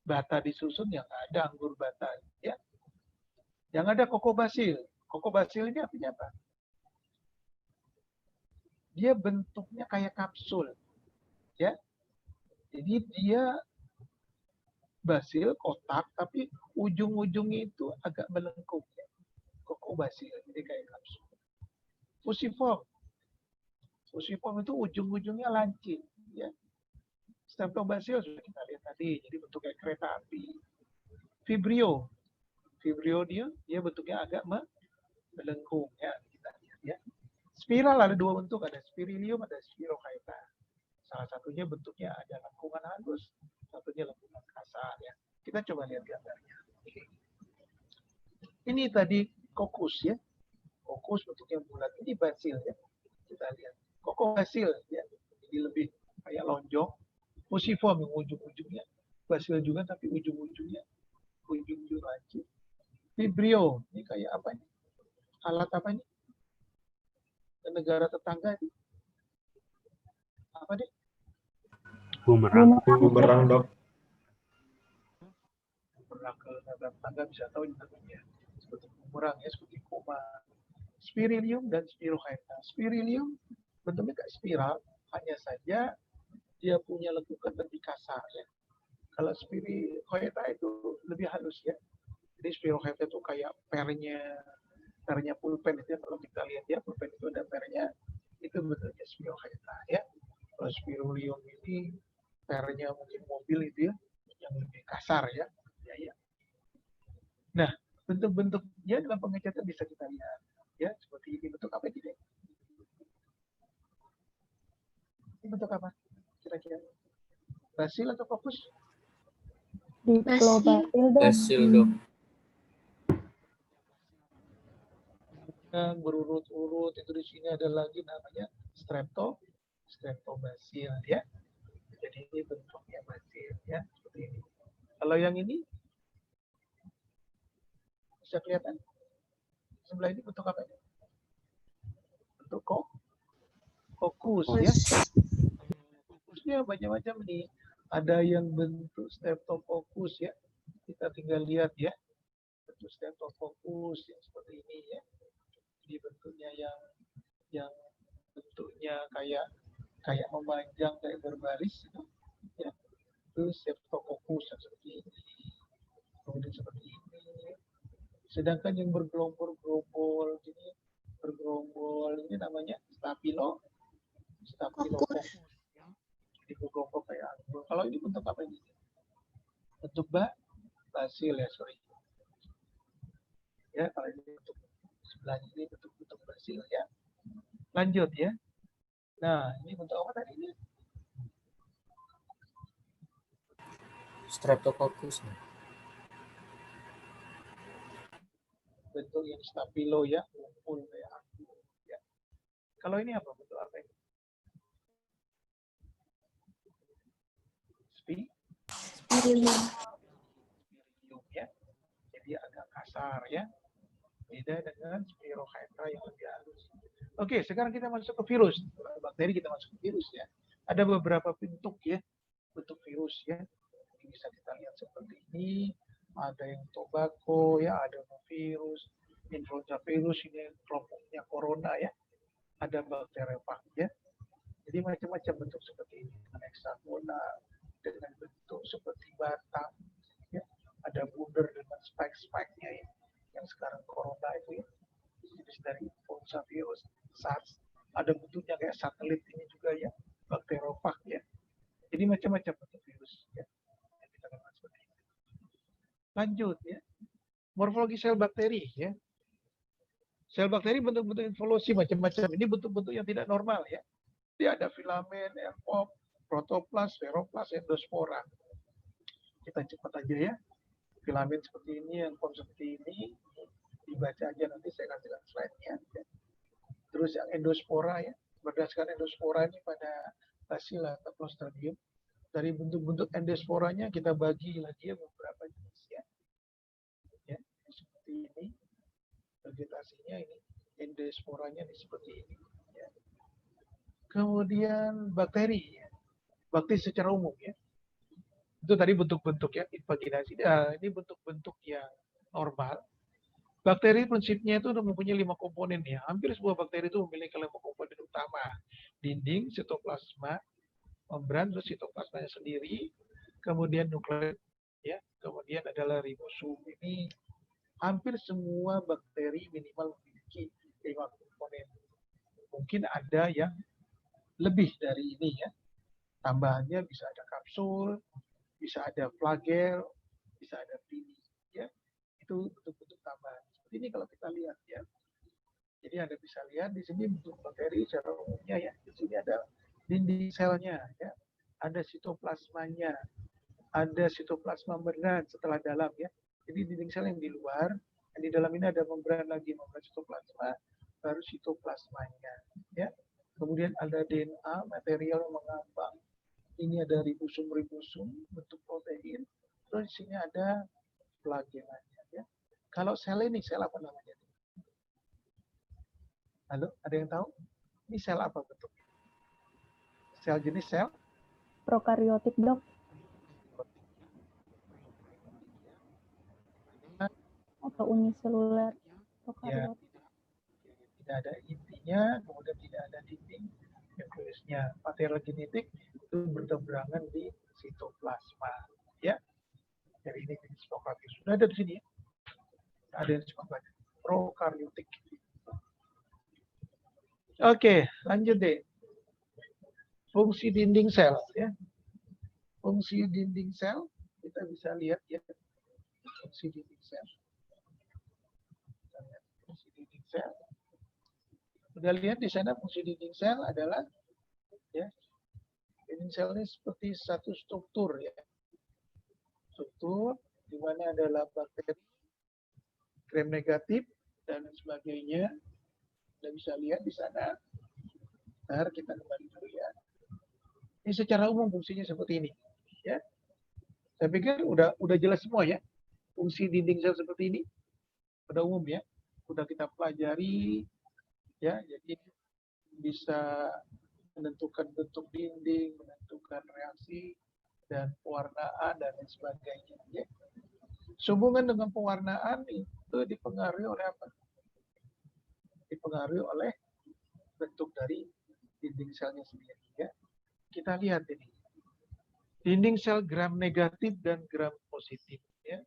bata disusun ya nggak ada anggur bata ya. Yang ada Coccobacil. Coccobacil ini artinya apa? Dia bentuknya kayak kapsul ya. Jadi dia basil kotak tapi ujung-ujungnya itu agak melengkung ya. Coccobacil jadi kayak kapsul. Fusiform. Fusiform itu ujung-ujungnya lancip ya. Streptobacil sudah kita lihat tadi, jadi bentuknya kereta api. Vibrio dia bentuknya agak melengkung ya, kita lihat ya. Spiral ada dua bentuk, ada spirilium, ada spirochaeta. Salah satunya bentuknya ada lengkungan halus, satunya lengkungan kasar ya. Kita coba lihat gambarnya. Ini tadi kokus ya. Kokus bentuknya bulat. Ini basil ya. Kita lihat. Coccobacil ya. Jadi lebih kayak lonjong. Fusiform yang ujung-ujungnya. Basil juga tapi ujung-ujungnya lancip. Vibrio, ini kayak apa ini? Alat apa ini? Negara tetangga ini. Apa deh? Bumerang, Dok. Bumerang ke negara tetangga bisa tahu namanya. Seperti bumerang ya, seperti koma. Spirilium dan spirochaeta. Spirilium bentuknya kayak spiral, hanya saja dia punya lekukan lebih kasar ya. Kalau spirochaeta itu lebih halus ya. Jadi spirochaeta itu kayak pernya pulpen itu ya, kalau kita lihat ya, pulpen itu ada pernya, itu bentuknya spirochaeta ya. Kalau spirilium ini pernya mungkin mobil itu ya, yang lebih kasar ya. Ya. Nah, bentuk-bentuknya dalam pengecatan bisa kita lihat ya, seperti ini. Bentuk apa ini? Ini bentuk apa? Kira-kira basil atau kokus? Basil, Dok. Yang berurut-urut itu di sini ada lagi namanya Streptobasil ya. Jadi ini bentuknya basil ya, seperti ini. Kalau yang ini bisa kelihatan sebelah ini bentuk apa ini? Bentuk kokus ya. Kokusnya macam-macam nih. Ada yang bentuk Streptococcus ya. Kita tinggal lihat ya. Bentuk Streptococcus yang seperti ini ya. Jadi bentuknya yang bentuknya kayak memanjang, kayak berbaris itu ya. Itu Streptococcus yang seperti ini. Kemudian seperti ini. Sedangkan yang bergerombol-gerombol ini namanya Staphylococcus. Jadi bergerombol kayak anggur. Kalau ini bentuk apa ini? Bentuk basil ya, sorry. Ya, kalau ini bentuk sebelah ini bentuk basil ya. Lanjut ya. Nah, ini bentuk apa tadi ini? Streptococcus. Bentuk yang stabilo ya, kumpul kayak anggur ya. Kalau ini apa, bentuk apa ini? Spirilium. Ya. Jadi agak kasar ya. Beda dengan spirochaeta yang lebih halus. Oke, sekarang kita masuk ke virus. Bakteri kita masuk ke virus ya. Ada beberapa bentuk ya, bentuk virus ya. bisa kita lihat seperti ini. Ada yang tobacco, ya, ada virus, influenza virus, ini kelompoknya corona, ya. Ada bakteriofag, ya. Jadi macam-macam bentuk seperti ini, dengan hexagona, dengan bentuk seperti batang, ya. Ada bundar dengan spike-spike-nya, ya. Yang sekarang corona itu, ya, jenis dari influenza virus, SARS. Ada bentuknya kayak satelit ini juga, ya, bakteriofag, ya. Jadi macam-macam bentuk virus, ya. Yang kita kenal seperti ini. Lanjut, ya. Morfologi sel bakteri, ya. Sel bakteri bentuk-bentuk evolusi macam-macam. Ini bentuk-bentuk yang tidak normal, ya. Dia ada filamen, envelop, protoplas, spheroplas, endospora. Kita cepat aja, ya. Filamen seperti ini, envelop seperti ini, dibaca aja, nanti saya kasihkan slide-nya. Ya. Terus yang endospora, ya, berdasarkan endospora ini pada Bacilla atau Clostridium. Dari bentuk-bentuk endosporanya kita bagi lagi, ya, beberapa jenis, ya. Ya, seperti ini. Vegetasinya ini, endosporanya ini seperti ini. Ya. Kemudian bakteri, ya. Bakteri secara umum, ya. Itu tadi bentuk-bentuk, ya, invaginasi. Nah, ini bentuk-bentuk yang normal. Bakteri prinsipnya itu mempunyai 5 komponen, ya. Hampir semua bakteri itu memiliki 5 komponen utama. Dinding, sitoplasma, membran, terus sitoplasmanya sendiri, kemudian nukleus, ya. Kemudian adalah ribosom. Ini hampir semua bakteri minimal memiliki 5 komponen. Mungkin ada yang lebih dari ini, ya. Tambahannya bisa ada kapsul, bisa ada flagel, bisa ada pini, ya. Itu bentuk-bentuk tambahan. Seperti ini kalau kita lihat, ya. Jadi Anda bisa lihat di sini bentuk bakteri secara umumnya, ya. Di sini ada dinding selnya, ya. Ada sitoplasmanya, ada sitoplasma membran setelah dalam, ya. Jadi dinding sel yang di luar, yang di dalam ini ada membran lagi, membran sitoplasma, baru sitoplasmanya, ya. Kemudian ada DNA, material yang mengambang. Ini ada ribosom-ribosom, bentuk protein. Terus di sini ada flagelanya, ya. Kalau sel ini, sel apa namanya? Halo, ada yang tahu? Ini sel apa bentuknya? Sel jenis sel? Prokaryotik, Dok. Atau uniseluler. Ya, tidak ada intinya, kemudian tidak ada dinding nukleusnya. Material genetik itu bertebarangan di sitoplasma, ya. Jadi ini jenis prokaryotik. Sudah ada di sini, ya. Ada yang disebut prokaryotik. Oke, lanjut deh. Fungsi dinding sel, ya. Fungsi dinding sel kita bisa lihat, ya. Fungsi dinding sel. Fungsi dinding sel. Sudah lihat di sana fungsi dinding sel adalah, ya, dinding sel ini seperti satu struktur, ya. Struktur di mana adalah bakteri, gram negatif dan sebagainya. Anda bisa lihat di sana. Ntar kita kembali dulu, ya. Ini secara umum fungsinya seperti ini, ya. Saya pikir udah jelas semua, ya. Fungsi dinding sel seperti ini pada umum, ya. Udah kita pelajari, ya. Jadi bisa menentukan bentuk dinding, menentukan reaksi dan pewarnaan dan lain sebagainya, ya. Sehubungan dengan pewarnaan itu dipengaruhi oleh apa? Dipengaruhi oleh bentuk dari dinding selnya sendiri, ya. Kita lihat ini. Dinding sel gram negatif dan gram positif, ya.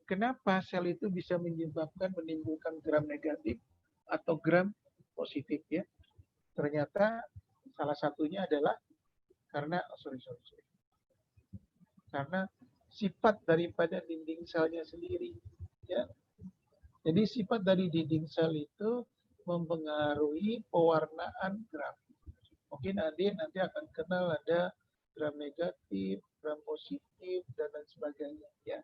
Kenapa sel itu bisa menimbulkan gram negatif atau gram positif, ya? Ternyata salah satunya adalah karena karena sifat daripada dinding selnya sendiri, ya. Jadi sifat dari dinding sel itu mempengaruhi pewarnaan gram. Mungkin nanti akan kenal ada gram negatif, gram positif, dan lain sebagainya, ya.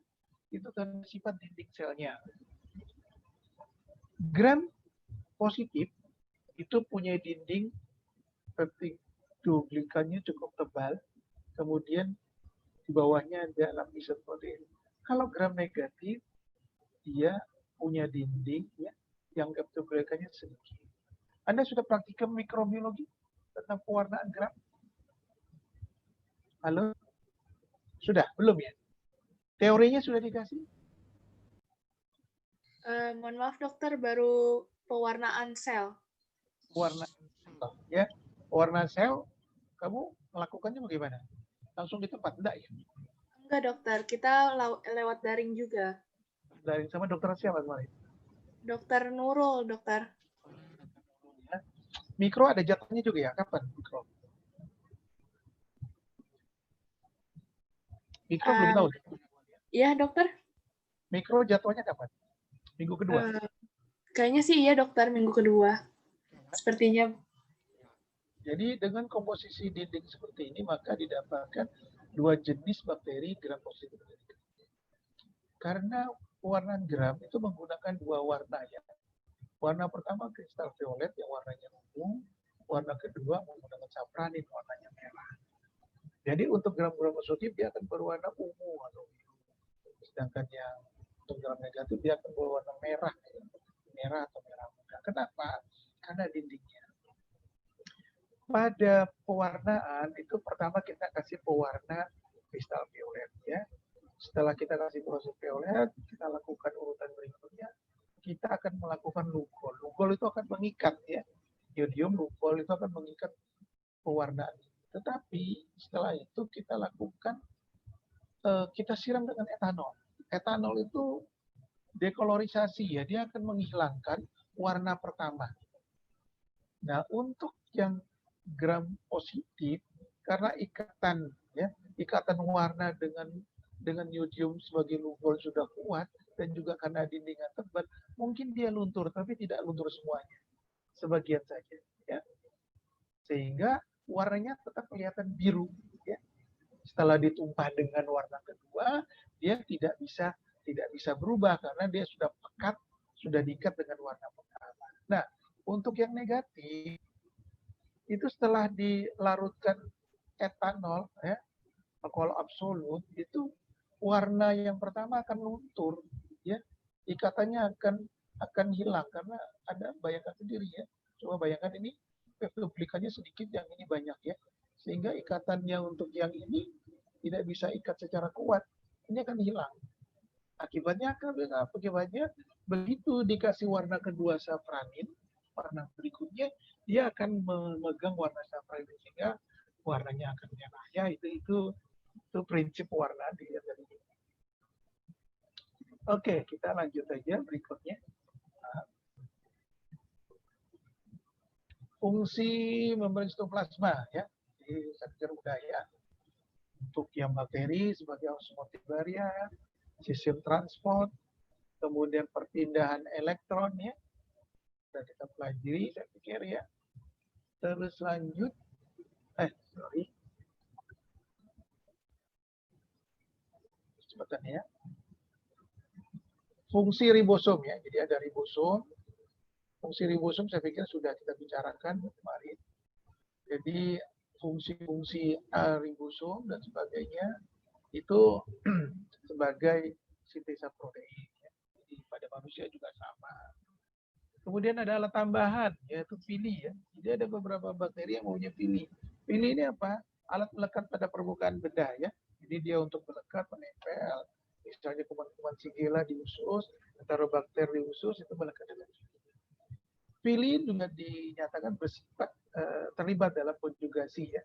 Itu kan sifat dinding selnya. Gram positif itu punya dinding peptidoglikannya cukup tebal, kemudian di bawahnya ada lapisan protein. Kalau gram negatif, dia punya dinding, ya, yang peptidoglikannya sedikit. Anda sudah praktikum mikrobiologi tentang pewarnaan gram? Halo? Sudah? Belum ya? Teorinya sudah dikasih? Mohon maaf dokter, baru pewarnaan sel. Warna sel, ya. Warna sel, kamu melakukannya bagaimana? Langsung di tempat? Enggak ya? Enggak dokter, kita lewat daring juga. Daring sama dokter siapa kemarin? Dokter Nurul, dokter. Ya. Mikro ada jadwalnya juga ya? Kapan mikro? Mikro belum tahu. Iya dokter. Mikro jadwalnya kapan? Minggu kedua? Kayaknya sih iya dokter, minggu kedua. Sepertinya. Jadi dengan komposisi dinding seperti ini, maka didapatkan 2 jenis bakteri gram positif. Karena warna gram itu menggunakan 2 warna ya. Warna pertama kristal violet yang warnanya ungu, warna kedua menggunakan sapranin warnanya merah. Jadi untuk gram-gram positif dia akan berwarna ungu atau biru. Sedangkan yang untuk gram negatif dia akan berwarna merah, merah atau merah muda. Kenapa? Karena dindingnya. Pada pewarnaan itu pertama kita kasih pewarna kristal violet ya. Setelah kita kasih proses violet, kita lakukan urutan berikutnya. Kita akan melakukan lugol. Lugol itu akan mengikat ya. Iodium lugol itu akan mengikat pewarnaan. Tetapi setelah itu kita lakukan, kita siram dengan etanol. Etanol itu dekolorisasi ya, dia akan menghilangkan warna pertama. Nah, untuk yang gram positif, karena ikatan ya, ikatan warna dengan iodium sebagai lugol sudah kuat dan juga karena dindingnya tebal, mungkin dia luntur tapi tidak luntur semuanya, sebagian saja ya. Sehingga warnanya tetap kelihatan biru ya. Setelah ditumpah dengan warna kedua, dia tidak bisa berubah karena dia sudah pekat, sudah diikat dengan warna pertama. Nah, untuk yang negatif itu setelah dilarutkan etanol ya, alkohol absolut, itu warna yang pertama akan luntur ya. Ikatannya akan hilang karena ada, bayangkan sendiri ya. Coba bayangkan ini duplikannya sedikit, yang ini banyak ya. Sehingga ikatannya untuk yang ini tidak bisa ikat secara kuat. Ini akan hilang. Akibatnya begitu dikasih warna kedua sapranin, warna berikutnya dia akan memegang warna sapranin sehingga warnanya akan merah ya. Itu prinsip warna dilihat dari ini. Oke, kita lanjut aja berikutnya. Fungsi membran sitoplasma ya. Jadi saya pikir udah ya. Untuk yang bakteri sebagai osmotic barrier, sistem transport, kemudian perpindahan elektron ya. Sudah kita pelajari saya pikir ya. Terus lanjut. Sebentar ya. Fungsi ribosom ya. Jadi ada ribosom. Fungsi ribosom saya pikir sudah kita bicarakan kemarin. Jadi fungsi-fungsi ribosom dan sebagainya itu sebagai sintesa protein. Jadi pada manusia juga sama. Kemudian ada alat tambahan, yaitu pili ya. Jadi ada beberapa bakteri yang maunya pili. Pili ini apa? Alat melekat pada permukaan bedah ya. Jadi dia untuk melekat, menempel. Misalnya kuman-kuman Shigella di usus, Enterobacter di usus, itu melekat dengan pili juga dinyatakan bersifat terlibat dalam konjugasi ya,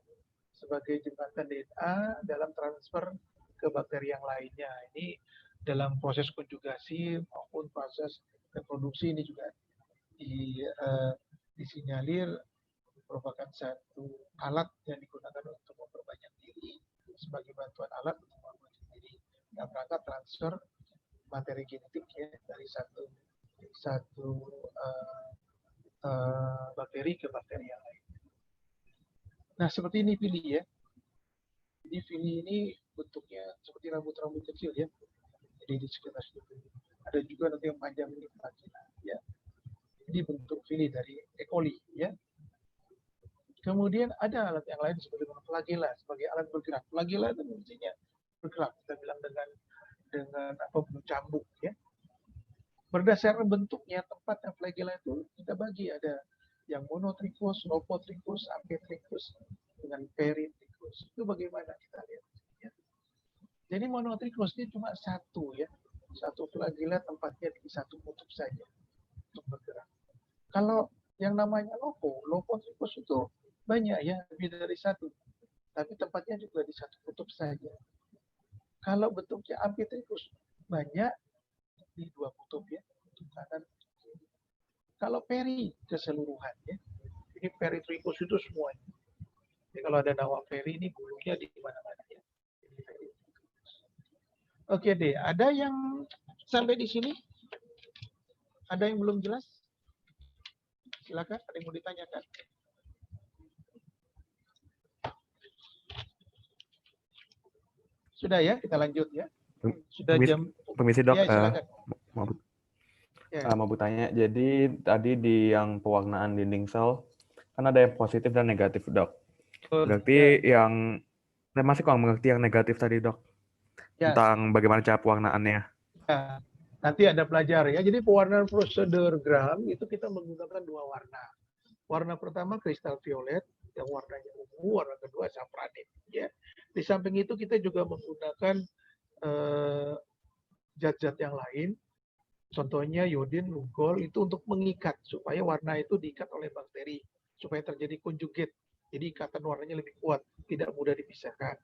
sebagai jembatan DNA dalam transfer ke bakteri yang lainnya. Ini dalam proses konjugasi maupun proses reproduksi ini juga disinyalir merupakan satu alat yang digunakan untuk memperbanyak diri sebagai bantuan alat untuk memperbanyak diri dalam rangka transfer materi genetik ya, dari satu bakteri ke bakteri yang lain. Nah, seperti ini pili ya. Jadi pili ini bentuknya seperti rambut-rambut kecil ya. Jadi di sekitar situ. Ada juga nanti yang panjang ini vagina ya. Jadi bentuk pili dari E. coli ya. Kemudian ada alat yang lain seperti flagella sebagai alat bergerak. Flagella itu fungsinya bergerak. Kita bilang dengan apa, cambuk ya. Berdasarkan bentuknya, tempatnya flagella itu kita bagi, ada yang monotrichus, lopotrichus, amfitrichus, dengan peritrichus. Itu bagaimana kita lihat. Ya. Jadi monotrichus ini cuma satu ya, satu flagella tempatnya di satu kutub saja untuk bergerak. Kalau yang namanya lopotrichus itu banyak ya, lebih dari satu, tapi tempatnya juga di satu kutub saja. Kalau bentuknya amfitrichus banyak di dua kutub ya, kutub kanan. Kalau peri keseluruhan ya, ini peritrichus itu semuanya. Jadi kalau ada nama peri ini bulunya di mana-mana ya. Oke deh, ada yang sampai di sini? Ada yang belum jelas? Silakan, ada yang mau ditanyakan? Sudah ya, kita lanjut ya. Sudah jam. Permisi dok, Ya, silakan. mau bertanya. Jadi tadi di yang pewarnaan dinding sel kan ada yang positif dan negatif dok. Berarti yang saya masih kurang mengerti yang negatif tadi dok. Ya. Tentang bagaimana cara pewarnaannya. Ya, nanti ada pelajar ya. Jadi pewarnaan prosedur gram itu kita menggunakan dua warna. Warna pertama kristal violet yang warnanya ungu, warna kedua safranin. Ya. Di samping itu kita juga menggunakan zat-zat yang lain. Contohnya iodin, lugol itu untuk mengikat supaya warna itu diikat oleh bakteri supaya terjadi conjugate. Jadi ikatan warnanya lebih kuat, tidak mudah dipisahkan.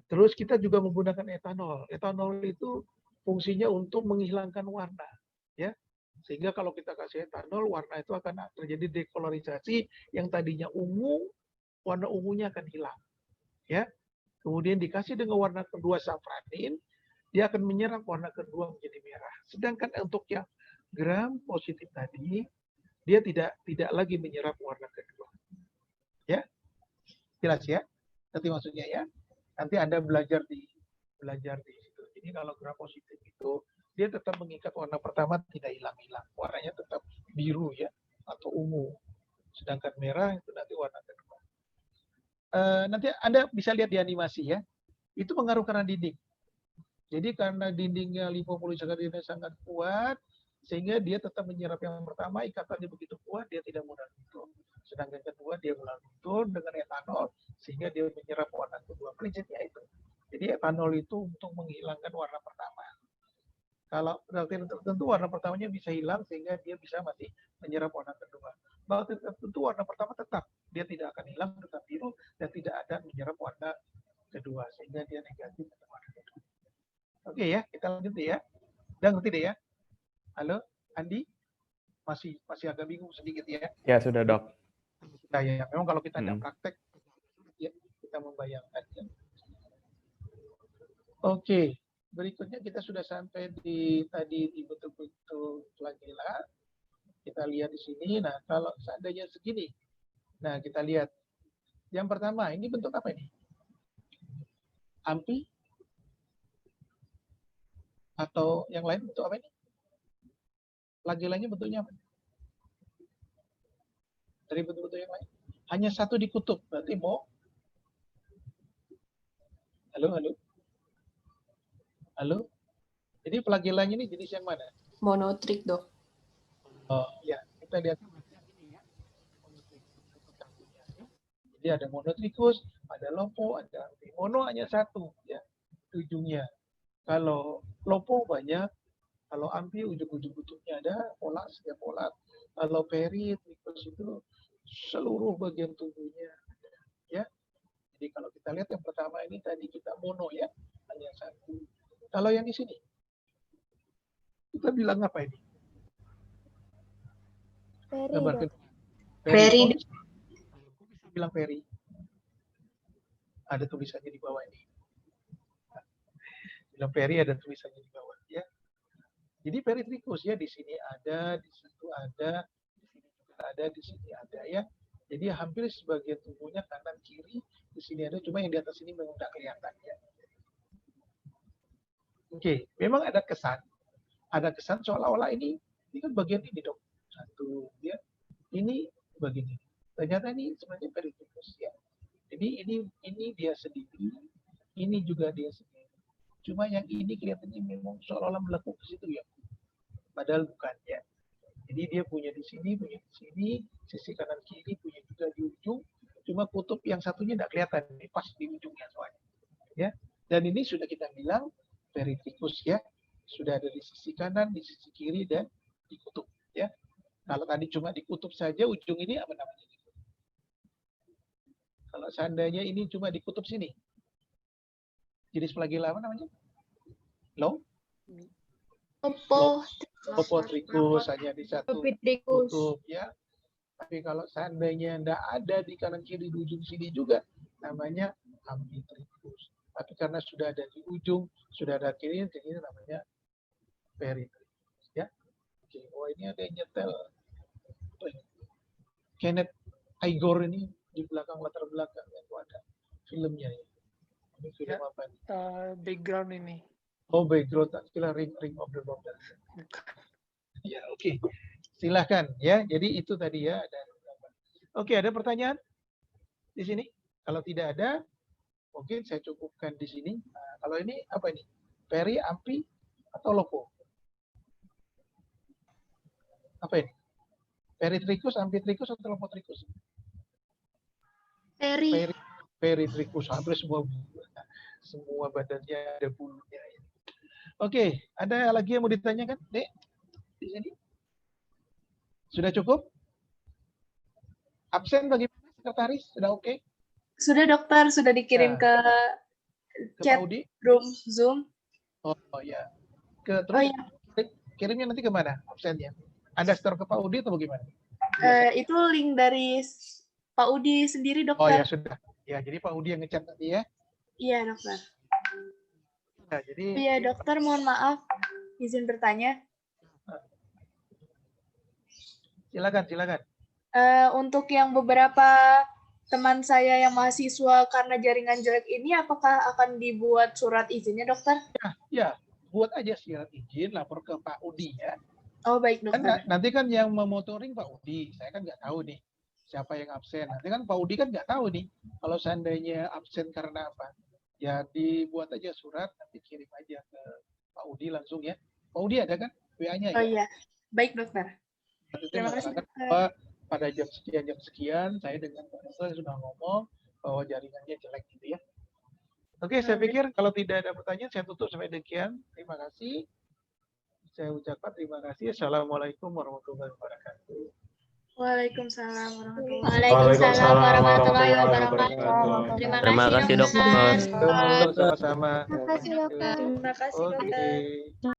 Terus kita juga menggunakan etanol. Etanol itu fungsinya untuk menghilangkan warna, ya. Sehingga kalau kita kasih etanol, warna itu akan terjadi dekolorisasi yang tadinya ungu, warna ungunya akan hilang, ya. Kemudian dikasih dengan warna kedua safranin, dia akan menyerap warna kedua menjadi merah. Sedangkan untuk yang gram positif tadi, dia tidak lagi menyerap warna kedua, ya. Jelas ya? Nanti maksudnya ya. Nanti Anda belajar di situ. Jadi kalau gram positif itu dia tetap mengikat warna pertama tidak hilang-hilang. Warnanya tetap biru ya atau ungu. Sedangkan merah itu nanti warna kedua. Nanti Anda bisa lihat di animasi ya. Itu pengaruh karena dinding. Jadi karena dindingnya lipopolisakkaridnya sangat kuat sehingga dia tetap menyerap yang pertama, ikatannya begitu kuat dia tidak mudah luntur. Sedangkan kedua dia mulai luntur dengan etanol sehingga dia menyerap warna kedua. Prinsipnya itu. Jadi etanol itu untuk menghilangkan warna pertama. Kalau bakteri tertentu warna pertamanya bisa hilang sehingga dia bisa masih menyerap warna kedua. Bakteri tertentu warna pertama tetap, dia tidak akan hilang, tetap biru dan tidak ada menyerap warna kedua sehingga dia negatif atau warna kedua. Oke ya, kita lanjut ya. Udah ngerti deh ya? Halo, Andi? Masih agak bingung sedikit ya? Ya sudah dok. Nah ya, memang kalau kita ada praktek, ya kita membayangkan. Ya. Oke, berikutnya kita sudah sampai di bentuk-bentuk flagella. Kita lihat di sini. Nah, kalau seandainya segini, nah kita lihat. Yang pertama, ini bentuk apa ini? Ampi? Atau yang lain bentuk apa ini? Flagellanya bentuknya apa? Dari bentuk-bentuk yang lain. Hanya satu di kutub, berarti mau. Halo? Jadi flagellanya ini jenis yang mana? Monotrik, dok. Oh, ya. Kita lihat ini ya. Jadi ada monotrichus, ada lopo, ada ampi. Mono hanya satu ya ujungnya. Kalau lopo banyak, kalau ampi ujung-ujung kutubnya ada, polas ya polas. Kalau peritrichus itu seluruh bagian tubuhnya ya. Jadi kalau kita lihat yang pertama ini tadi kita mono ya, hanya satu. Kalau yang di sini kita bilang apa ini? Peri. Peri. Kok bisa bilang peri? Ada tulisannya di bawah ini. Bilang peri ada tulisannya di bawah ya. Jadi peritrichus ya di sini ada, di situ ada, di sini juga ada, di sini ada ya. Jadi hampir sebagian tubuhnya kanan kiri di sini ada, cuma yang di atas ini memang tidak kelihatan ya. Oke, memang ada kesan seolah-olah ini kan bagian ini dok, satu ya, ini bagian ini. Ternyata ini sebenarnya peritrichus ya. Jadi ini dia sendiri, ini juga dia sendiri. Cuma yang ini kelihatannya memang seolah-olah melepuh ke situ ya, padahal bukan ya. Jadi dia punya di sini, punya di sini, sisi kanan kiri, punya juga di ujung. Cuma kutub yang satunya tidak kelihatan, ini pas di ujungnya soalnya. Ya, Dan ini sudah kita bilang peritrikus ya, sudah ada di sisi kanan, di sisi kiri, dan di kutub ya. Kalau tadi cuma di kutub saja, ujung ini apa namanya? Kalau seandainya ini cuma di kutub sini, jenis flagela apa namanya? Lopotrikus hanya di satu kutub ya. Tapi kalau seandainya tidak ada di kanan kiri di ujung sini juga, namanya amfitrikus. Tapi karena sudah ada di ujung, sudah ada kiri, jadi namanya peritrikus ya. Oke, ini ada yang nyetel. Kenneth Igor ini di belakang latar belakang itu ada filmnya ya. Ini film apa nih? Background ini. Oh, background, tak kira Ring of the Road. Ya, oke. Silahkan ya. Jadi itu tadi ya. Oke, ada pertanyaan di sini? Kalau tidak ada, mungkin saya cukupkan di sini. Nah, kalau ini apa ini? Peri, ampi, atau lopo? Apa ini? Peritrikus, amfitrikus, atau lopotrikus? Peritrikus, hampir semua badannya ada bulunya. Oke, ada lagi yang mau ditanyakan, Dek? Di sini? Sudah cukup? Absen bagaimana, sekretaris? Sudah oke? Sudah dokter, sudah dikirim ke chat room Zoom. Oh ya. Terus kirimnya nanti kemana absennya? Anda store ke Pak Udi atau bagaimana? Itu link dari Pak Udi sendiri, dokter. Oh ya sudah. Ya, jadi Pak Udi yang ngechat nanti ya. Iya, dokter. Nah, jadi iya, dokter, mohon maaf. Izin bertanya. Silakan. Untuk yang beberapa teman saya yang mahasiswa karena jaringan jelek ini, apakah akan dibuat surat izinnya, dokter? Ya, buat aja surat izin, lapor ke Pak Udi ya. Oh, baik, dokter. Kan, nanti kan yang memotoring Pak Udi, saya kan nggak tahu nih siapa yang absen. Nanti kan Pak Udi kan nggak tahu nih kalau seandainya absen karena apa. Ya dibuat aja surat, nanti kirim aja ke Pak Udi langsung ya. Pak Udi ada kan WA-nya ya? Oh iya, baik dokter. Nanti Terima kasih, dokter. Pada jam sekian, saya dengan Pak Dokter sudah ngomong bahwa jaringannya jelek gitu ya. Oke, saya pikir kalau tidak ada pertanyaan, saya tutup sampai demikian. Terima kasih. Saya ucapkan terima kasih. Assalamualaikum warahmatullahi wabarakatuh. Waalaikumsalam warahmatullahi wabarakatuh. Terima kasih dokter. Sama-sama. Terima kasih dokter. Oke.